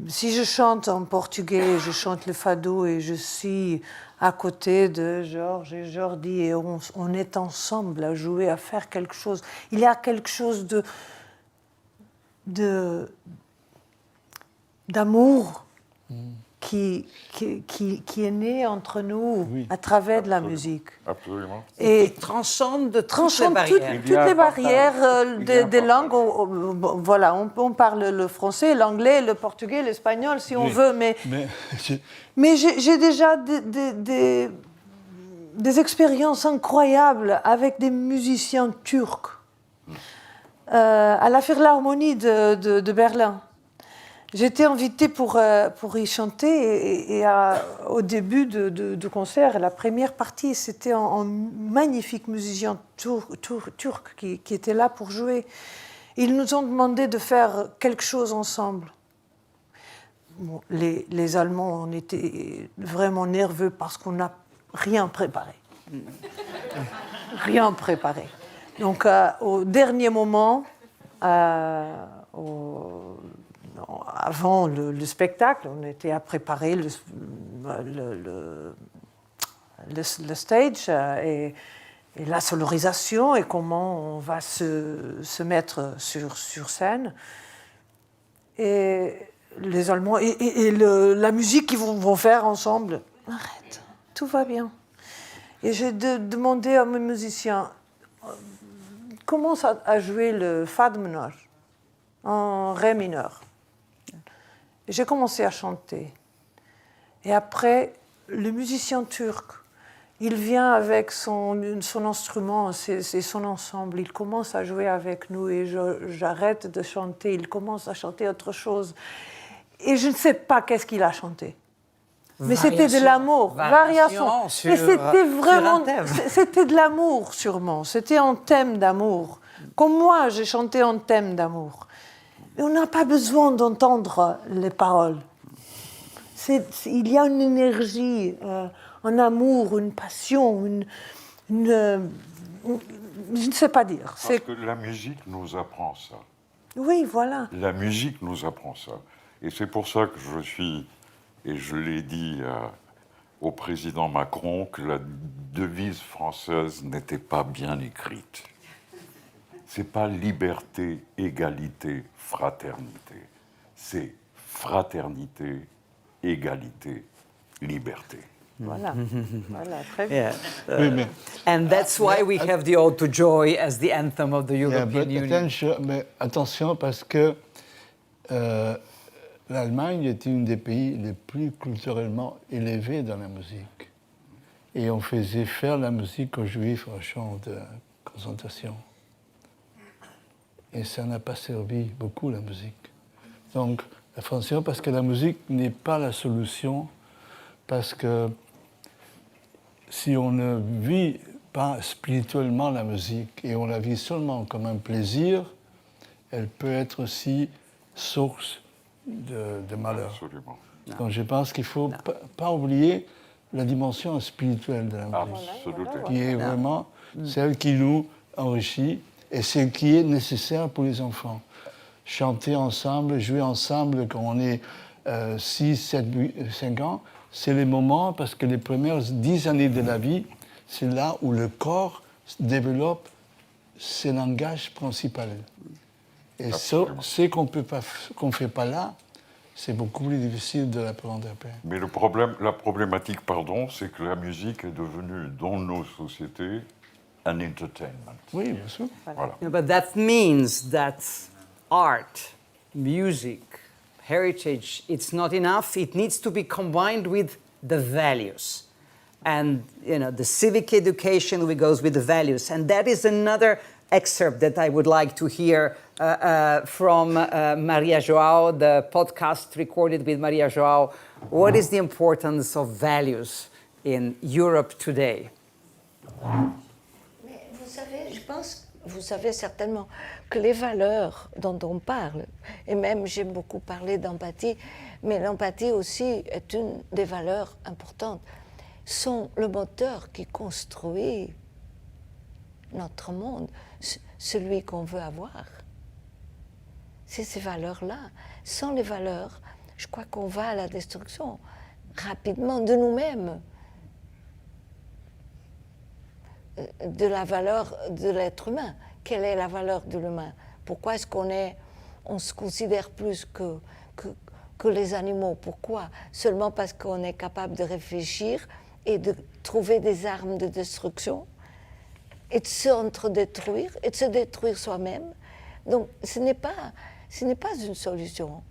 Si je chante en portugais, je chante le fado et je suis à côté de Jorge et Jordi et on est ensemble à jouer, à faire quelque chose. Il y a quelque chose d'amour qui est né entre nous à travers de la musique. Absolument. Et Transcende toutes transcende les barrières. toutes les barrières des langues. Voilà, on parle le français, l'anglais, le portugais, l'espagnol si on veut, mais j'ai déjà des expériences incroyables avec des musiciens turcs à la Philharmonie de Berlin. J'étais invitée pour y chanter et au début de concert, la première partie, c'était un magnifique musicien turc qui était là pour jouer. Ils nous ont demandé de faire quelque chose ensemble. Bon, les Allemands, on était vraiment nerveux parce qu'on n'a rien préparé. Rien préparé. Donc, au dernier moment, avant le spectacle, on était à préparer le stage et la sonorisation et comment on va se mettre sur scène. Et les Allemands et la musique qu'ils vont faire ensemble, arrête, tout va bien. Et j'ai demandé à mes musiciens, commence à jouer le fado mineur en ré mineur. J'ai commencé à chanter. Et après, le musicien turc, il vient avec son instrument, c'est son ensemble. Il commence à jouer avec nous et j'arrête de chanter. Il commence à chanter autre chose. Et je ne sais pas qu'est-ce qu'il a chanté. Mais c'était de l'amour. Variation. Et c'était vraiment... C'était de l'amour, sûrement. C'était un thème d'amour. Comme moi, j'ai chanté un thème d'amour. Mais on n'a pas besoin d'entendre les paroles. Il y a une énergie, un amour, une passion, je ne sais pas dire. Parce que la musique nous apprend ça. Oui, voilà. La musique nous apprend ça. Et c'est pour ça que je suis, et je l'ai dit au président Macron, que la devise française n'était pas bien écrite. C'est pas liberté, égalité, fraternité. C'est fraternité, égalité, liberté. Voilà. Voilà, très bien. Yeah. Oui, mais, And that's why we have the Ode to Joy as the anthem of the European Union. mais attention parce que l'Allemagne est un des pays les plus culturellement élevés dans la musique. Et on faisait faire la musique aux Juifs au champ de concentration. Et ça n'a pas servi beaucoup la musique. Donc, attention, parce que la musique n'est pas la solution, parce que si on ne vit pas spirituellement la musique et on la vit seulement comme un plaisir, elle peut être aussi source de malheur. Absolument. Donc je pense qu'il ne faut pas oublier la dimension spirituelle de la musique, Absolument. qui est vraiment celle qui nous enrichit et celle qui est nécessaire pour les enfants. Chanter ensemble, jouer ensemble quand on est 6, 7, 8, 5 ans, c'est les moments, parce que les premières 10 années de la vie, c'est là où le corps développe ses langages principaux. Et ce qu'on ne fait pas là, c'est beaucoup plus difficile de l'apprendre après. Mais la problématique, c'est que la musique est devenue, dans nos sociétés, un entertainment. Oui, bien sûr. Voilà. Yeah, but that means that art, music, heritage, it's not enough. It needs to be combined with the values. And the civic education goes with the values. And that is another excerpt that I would like to hear from Maria João, the podcast recorded with Maria João. What is the importance of values in Europe today? Mais vous savez, je pense, vous savez certainement que les valeurs dont on parle, et même j'aime beaucoup parler d'empathie, mais l'empathie aussi est une des valeurs importantes, sont le moteur qui construit notre monde, celui qu'on veut avoir. C'est ces valeurs-là. Sans les valeurs, je crois qu'on va à la destruction rapidement de nous-mêmes, de la valeur de l'être humain. Quelle est la valeur de l'humain? Pourquoi est-ce on se considère plus que les animaux? Pourquoi? Seulement parce qu'on est capable de réfléchir et de trouver des armes de destruction et de s'entre-détruire et de se détruire soi-même. Donc ce n'est pas une solution.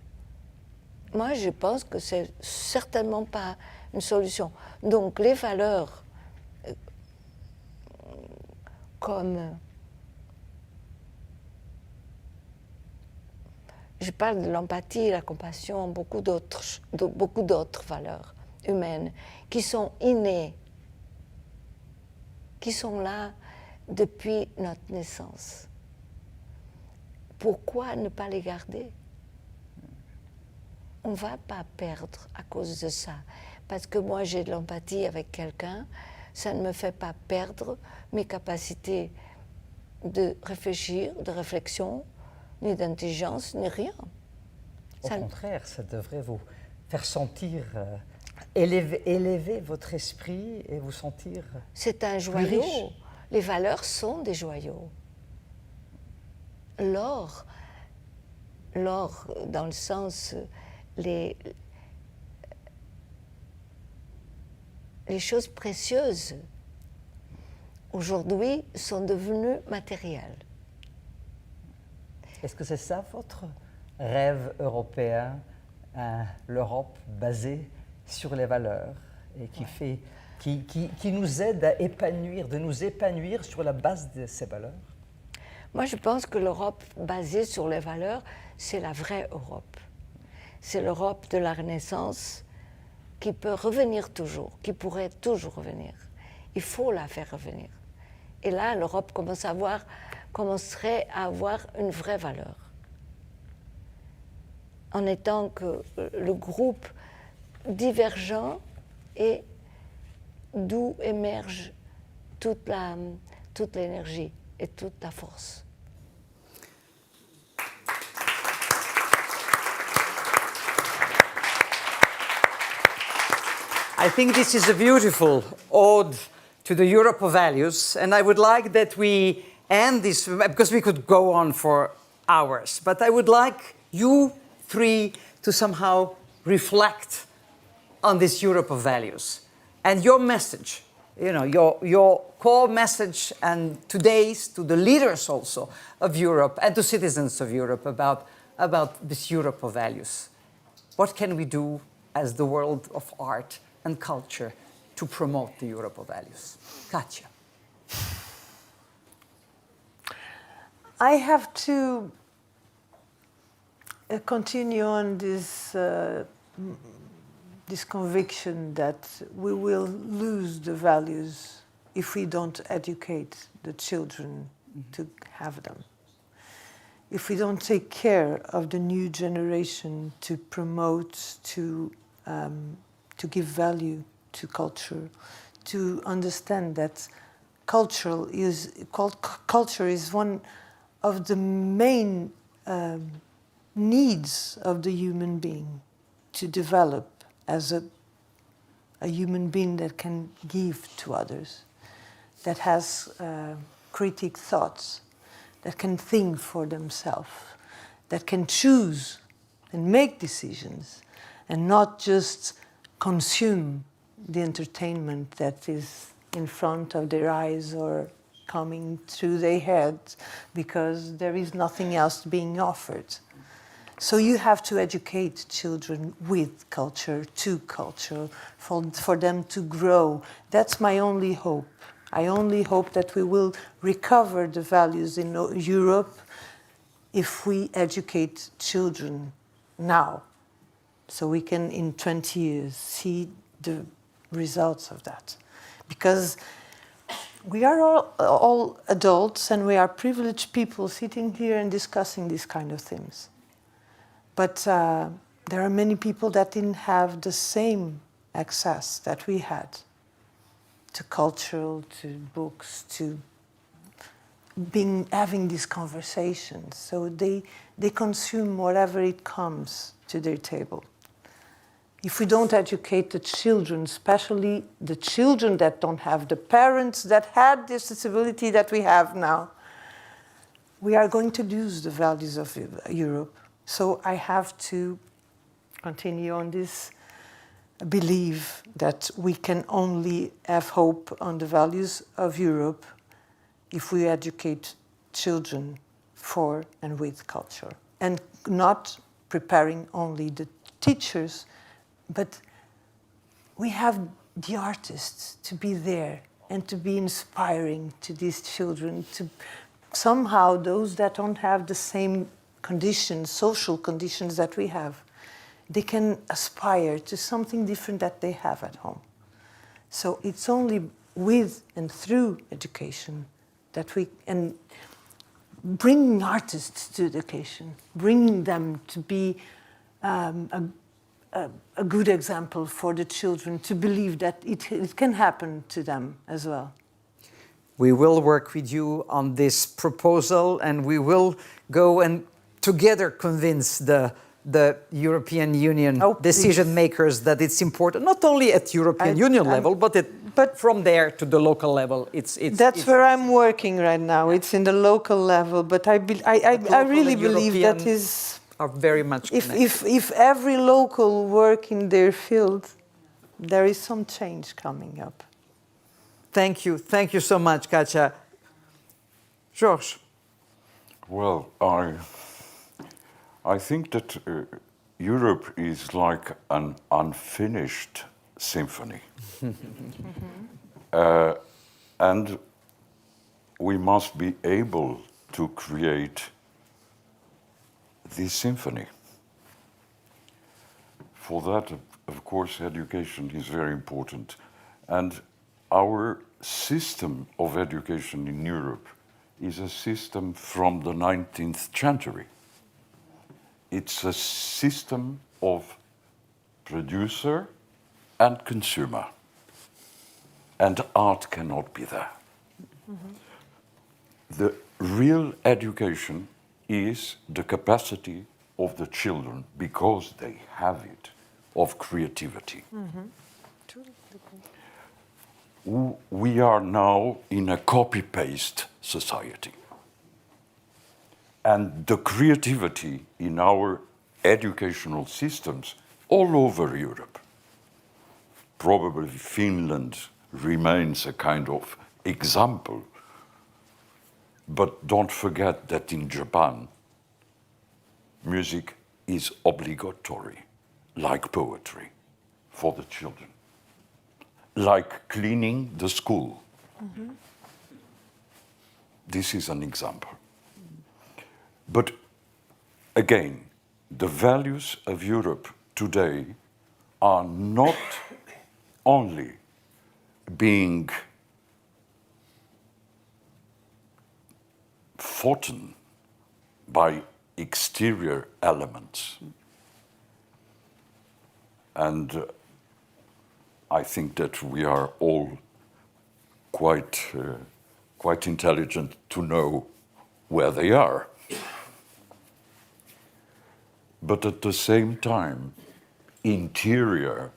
Moi, je pense que c'est certainement pas une solution. Donc les valeurs comme... Je parle de l'empathie, la compassion, beaucoup d'autres valeurs humaines qui sont innées, qui sont là depuis notre naissance. Pourquoi ne pas les garder? On ne va pas perdre à cause de ça. Parce que moi, j'ai de l'empathie avec quelqu'un, ça ne me fait pas perdre mes capacités de réfléchir, de réflexion, ni d'intelligence, ni rien. Au contraire, ça devrait vous faire sentir, élever votre esprit et vous sentir c'est un joyau. Les valeurs sont des joyaux. L'or, dans le sens, les choses précieuses, aujourd'hui, sont devenues matérielles. Est-ce que c'est ça votre rêve européen, l'Europe basée sur les valeurs et qui nous aide à nous épanouir sur la base de ces valeurs? Moi, je pense que l'Europe basée sur les valeurs, c'est la vraie Europe. C'est l'Europe de la Renaissance qui peut revenir toujours, qui pourrait toujours revenir. Il faut la faire revenir. Et là, l'Europe commencerait à avoir une vraie valeur. En étant que le groupe divergent et d'où émerge toute l'énergie et toute la force. I think this is a beautiful ode to the Europe of values, and I would like that we end this, because we could go on for hours, but I would like you three to somehow reflect on this Europe of values. And your message, your core message, and today's to the leaders also of Europe and to citizens of Europe about this Europe of values. What can we do as the world of art and culture to promote the Europe of values? Kátia. I have to continue on this conviction that we will lose the values if we don't educate the children to have them. If we don't take care of the new generation to promote, to give value to culture, to understand that culture is one of the main needs of the human being to develop as a human being that can give to others, that has critic thoughts, that can think for themselves, that can choose and make decisions, and not just consume the entertainment that is in front of their eyes or coming through their heads because there is nothing else being offered. So you have to educate children with culture, to culture, for them to grow. That's my only hope. I only hope that we will recover the values in Europe if we educate children now, so we can in 20 years see the results of that. Because we are all adults and we are privileged people sitting here and discussing these kind of things. But there are many people that didn't have the same access that we had to culture, to books, to having these conversations. So they consume whatever it comes to their table. If we don't educate the children, especially the children that don't have the parents that had this disability that we have now, we are going to lose the values of Europe. So I have to continue on this belief that we can only have hope on the values of Europe if we educate children for and with culture. And not preparing only the teachers, but we have the artists to be there and to be inspiring to these children, to somehow those that don't have the same conditions, social conditions that we have, they can aspire to something different that they have at home. So it's only with and through education that we, and bringing artists to education, bringing them to be a good example for the children, to believe that it can happen to them as well. We will work with you on this proposal, and we will go and together convince the European Union decision makers that it's important, not only at European Union level, but from there to the local level. That's where I'm working right now. It's in the local level, but I really believe that is are very much connected. If every local work in their field, there is some change coming up. Thank you so much, Kátia. Jorge. Well, I think that Europe is like an unfinished symphony. And we must be able to create this symphony. For that, of course, education is very important. And our system of education in Europe is a system from the 19th century. It's a system of producer and consumer. And art cannot be there. Mm-hmm. The real education is the capacity of the children, because they have it, of creativity. Mm-hmm. We are now in a copy-paste society. And the creativity in our educational systems all over Europe. Probably Finland remains a kind of example, but don't forget that in Japan, music is obligatory, like poetry, for the children, like cleaning the school. Mm-hmm. This is an example. But again, the values of Europe today are not only being fought by exterior elements. And I think that we are all quite intelligent to know where they are. But at the same time, interior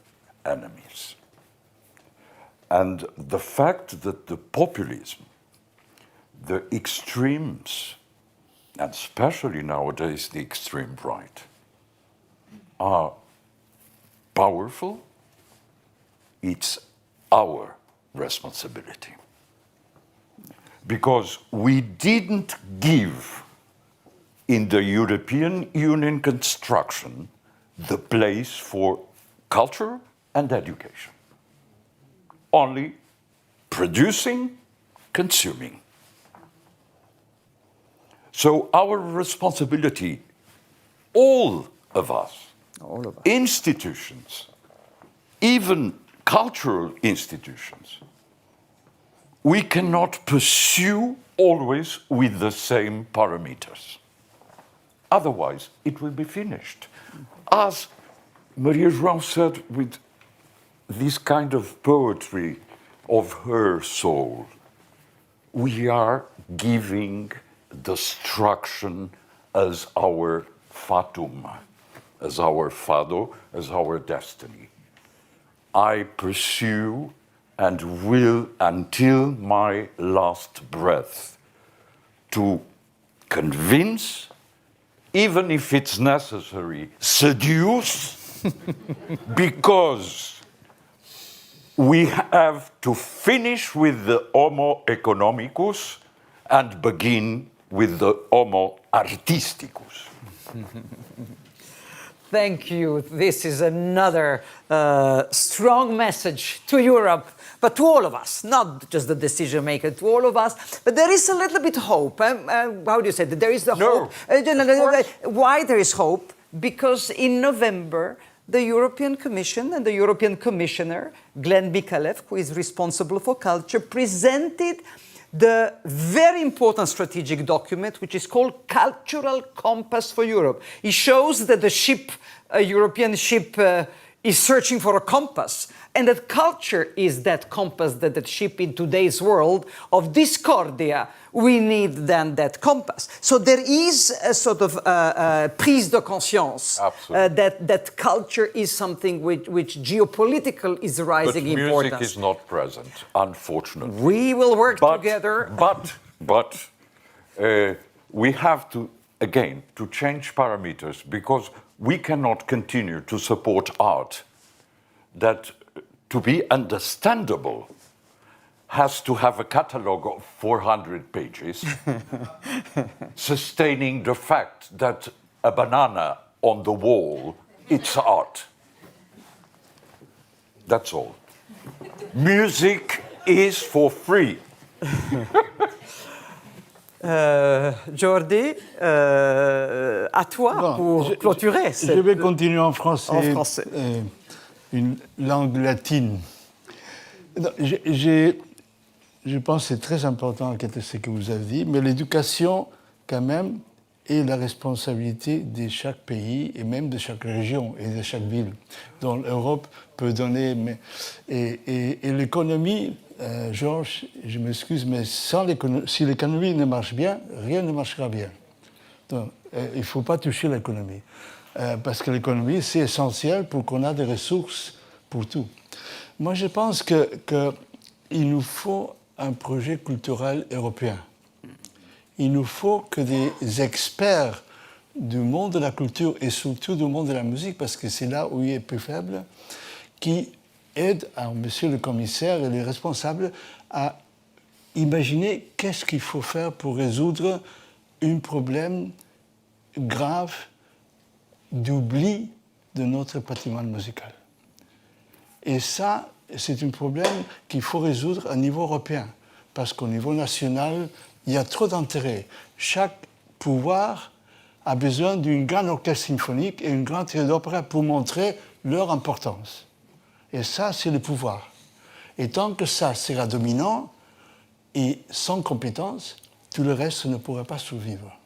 enemies. And the fact that the populism, the extremes, and especially nowadays the extreme right, are powerful, it's our responsibility. Because we didn't give in the European Union construction the place for culture and education. Only producing, consuming. So our responsibility, all of us, institutions, even cultural institutions, we cannot pursue always with the same parameters. Otherwise, it will be finished. As Maria João said, with this kind of poetry of her soul, we are giving destruction as our fatum, as our fado, as our destiny. I pursue and will until my last breath to convince, even if it's necessary, seduce, because we have to finish with the homo economicus and begin with the homo artisticus. Thank you. This is another strong message to Europe, but to all of us, not just the decision maker, to all of us. But there is a little bit hope. How do you say that? There is the hope. Why there is hope? Because in November, the European Commission and the European Commissioner, Glenn Mikalev, who is responsible for culture, presented the very important strategic document, which is called Cultural Compass for Europe. It shows that the ship, a European ship, is searching for a compass, and that culture is that compass, that ship in today's world of discordia. We need then that compass. So there is a sort of prise de conscience that culture is something which geopolitical is rising in importance. But music is not present, unfortunately. We will work together. But we have to, again, to change parameters, because we cannot continue to support art that, to be understandable, has to have a catalogue of 400 pages, sustaining the fact that a banana on the wall, it's art. That's all. Music is for free. Jordi, à toi pour clôturer. Je vais continuer en français. En français. Une langue latine. Je pense que c'est très important ce que vous avez dit, mais l'éducation, quand même, est la responsabilité de chaque pays et même de chaque région et de chaque ville. Donc l'Europe peut donner... Et l'économie, Georges, je m'excuse, mais si l'économie ne marche bien, rien ne marchera bien. Donc il ne faut pas toucher l'économie. Parce que l'économie, c'est essentiel pour qu'on ait des ressources pour tout. Moi, je pense qu'il nous faut un projet culturel européen. Il nous faut que des experts du monde de la culture et surtout du monde de la musique, parce que c'est là où il est plus faible, qui aide à monsieur le commissaire et les responsables à imaginer qu'est-ce qu'il faut faire pour résoudre un problème grave d'oubli de notre patrimoine musical. Et ça, c'est un problème qu'il faut résoudre à niveau européen, parce qu'au niveau national, il y a trop d'intérêt. Chaque pouvoir a besoin d'une grande orchestre symphonique et une grande théâtre d'opéra pour montrer leur importance. Et ça, c'est le pouvoir. Et tant que ça sera dominant et sans compétence, tout le reste ne pourra pas survivre.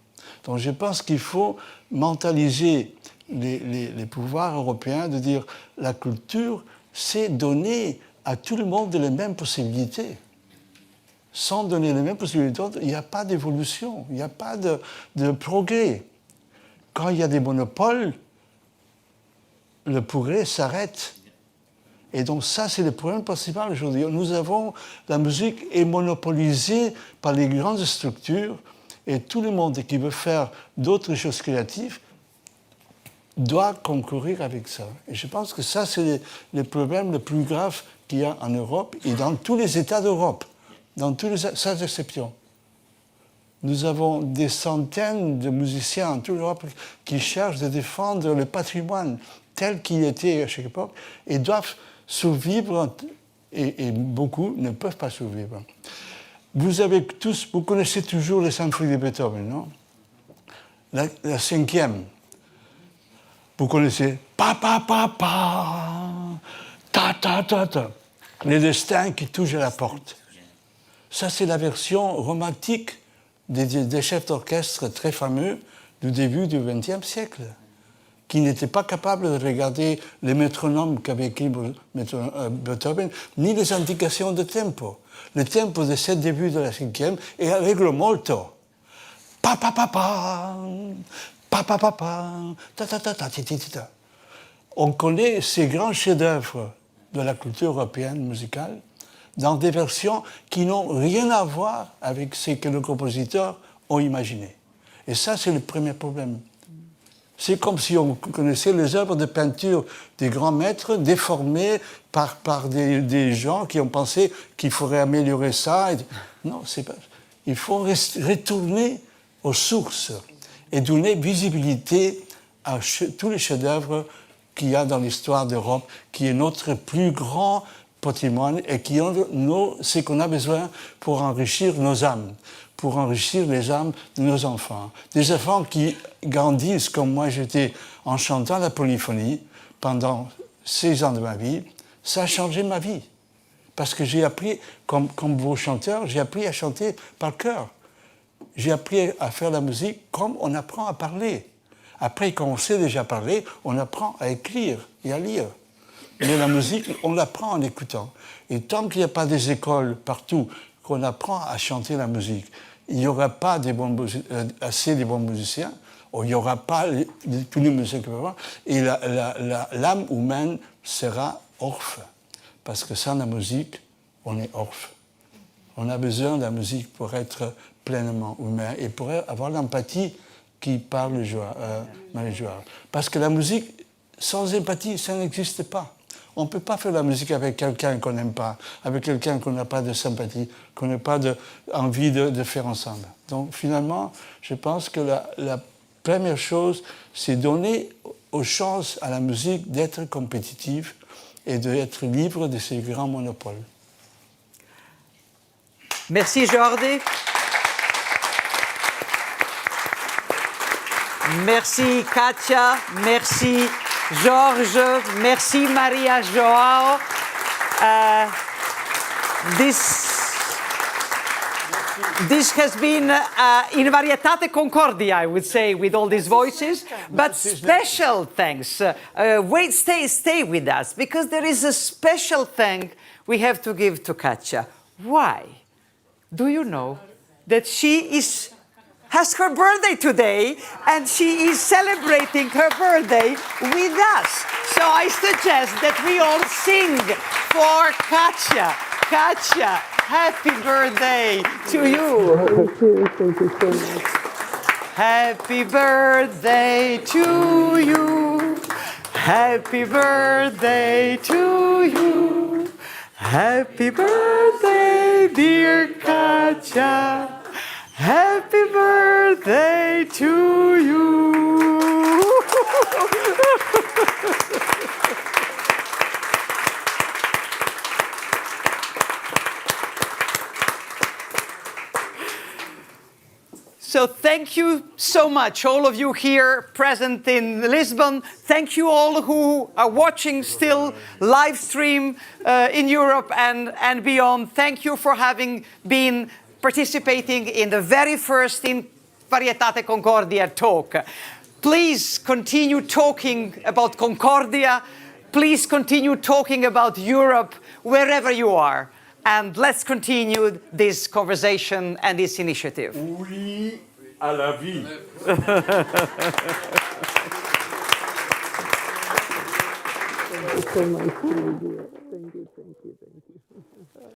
Donc je pense qu'il faut mentaliser les pouvoirs européens de dire la culture, c'est donner à tout le monde les mêmes possibilités. Sans donner les mêmes possibilités, il n'y a pas d'évolution, il n'y a pas de progrès. Quand il y a des monopoles, le progrès s'arrête. Et donc ça, c'est le problème principal aujourd'hui. La musique est monopolisée par les grandes structures et tout le monde qui veut faire d'autres choses créatives doit concourir avec ça. Et je pense que ça, c'est le problème le plus grave qu'il y a en Europe et dans tous les États d'Europe, dans tous les sans exception. Nous avons des centaines de musiciens en toute l'Europe qui cherchent de défendre le patrimoine tel qu'il était à chaque époque et doivent survivre, et beaucoup ne peuvent pas survivre. Vous connaissez toujours les symphonies de Beethoven, non? La cinquième. Vous connaissez pa pa pa pa, ta ta ta ta, les destins qui touchent à la porte. Ça, c'est la version romantique des chefs d'orchestre très fameux du début du XXe siècle, qui n'étaient pas capables de regarder les métronomes qu'avait écrit Beethoven, ni les indications de tempo. Le tempo de ce début de la cinquième est avec le molto. Pa pa pa pa, pa pa pa pa, ta ta ta ta ta ta ta. On connaît ces grands chefs-d'œuvre de la culture européenne musicale dans des versions qui n'ont rien à voir avec ce que les compositeurs ont imaginé. Et ça, c'est le premier problème. C'est comme si on connaissait les œuvres de peinture des grands maîtres déformées par des gens qui ont pensé qu'il faudrait améliorer ça. Non, c'est pas. Il faut retourner aux sources et donner visibilité à tous les chefs-d'œuvre qu'il y a dans l'histoire d'Europe, qui est notre plus grand patrimoine et qui ont ce qu'on a besoin pour enrichir nos âmes, pour enrichir les âmes de nos enfants. Des enfants qui grandissent comme moi j'étais en chantant la polyphonie pendant 16 ans de ma vie, ça a changé ma vie. Parce que j'ai appris, comme vos chanteurs, j'ai appris à chanter par cœur. J'ai appris à faire la musique comme on apprend à parler. Après, quand on sait déjà parler, on apprend à écrire et à lire. Mais la musique, on l'apprend en écoutant. Et tant qu'il n'y a pas des écoles partout qu'on apprend à chanter la musique, il n'y aura pas assez de bons musiciens, ou il n'y aura pas tous les musiciens qu'on peut avoir, et l'âme humaine sera orphe. Parce que sans la musique, on est orphe. On a besoin de la musique pour être pleinement humain et pour avoir l'empathie qui parle Maria João. Parce que la musique, sans empathie, ça n'existe pas. On ne peut pas faire la musique avec quelqu'un qu'on n'aime pas, avec quelqu'un qu'on n'a pas de sympathie, qu'on n'a pas envie de faire ensemble. Donc finalement, je pense que la première chose, c'est donner aux chances à la musique d'être compétitive et d'être libre de ces grands monopoles. Merci Jordi. Merci Kátia, merci Jorge, merci Maria João. This has been In Varietate Concordia, I would say, with all these voices. But special thanks. Wait, stay with us, because there is a special thank we have to give to Kátia. Why? Do you know that she has her birthday today, and she is celebrating her birthday with us. So I suggest that we all sing for Kátia. Kátia, happy birthday to you. Thank you so much. Happy birthday to you. Happy birthday to you. Happy birthday, dear Kátia. Happy birthday to you. So thank you so much, all of you here present in Lisbon. Thank you all who are watching still live stream in Europe and beyond. Thank you for having been participating in the very first In Varietate Concordia talk. Please continue talking about Concordia. Please continue talking about Europe wherever you are. And let's continue this conversation and this initiative. Oui à la vie. Thank you so much.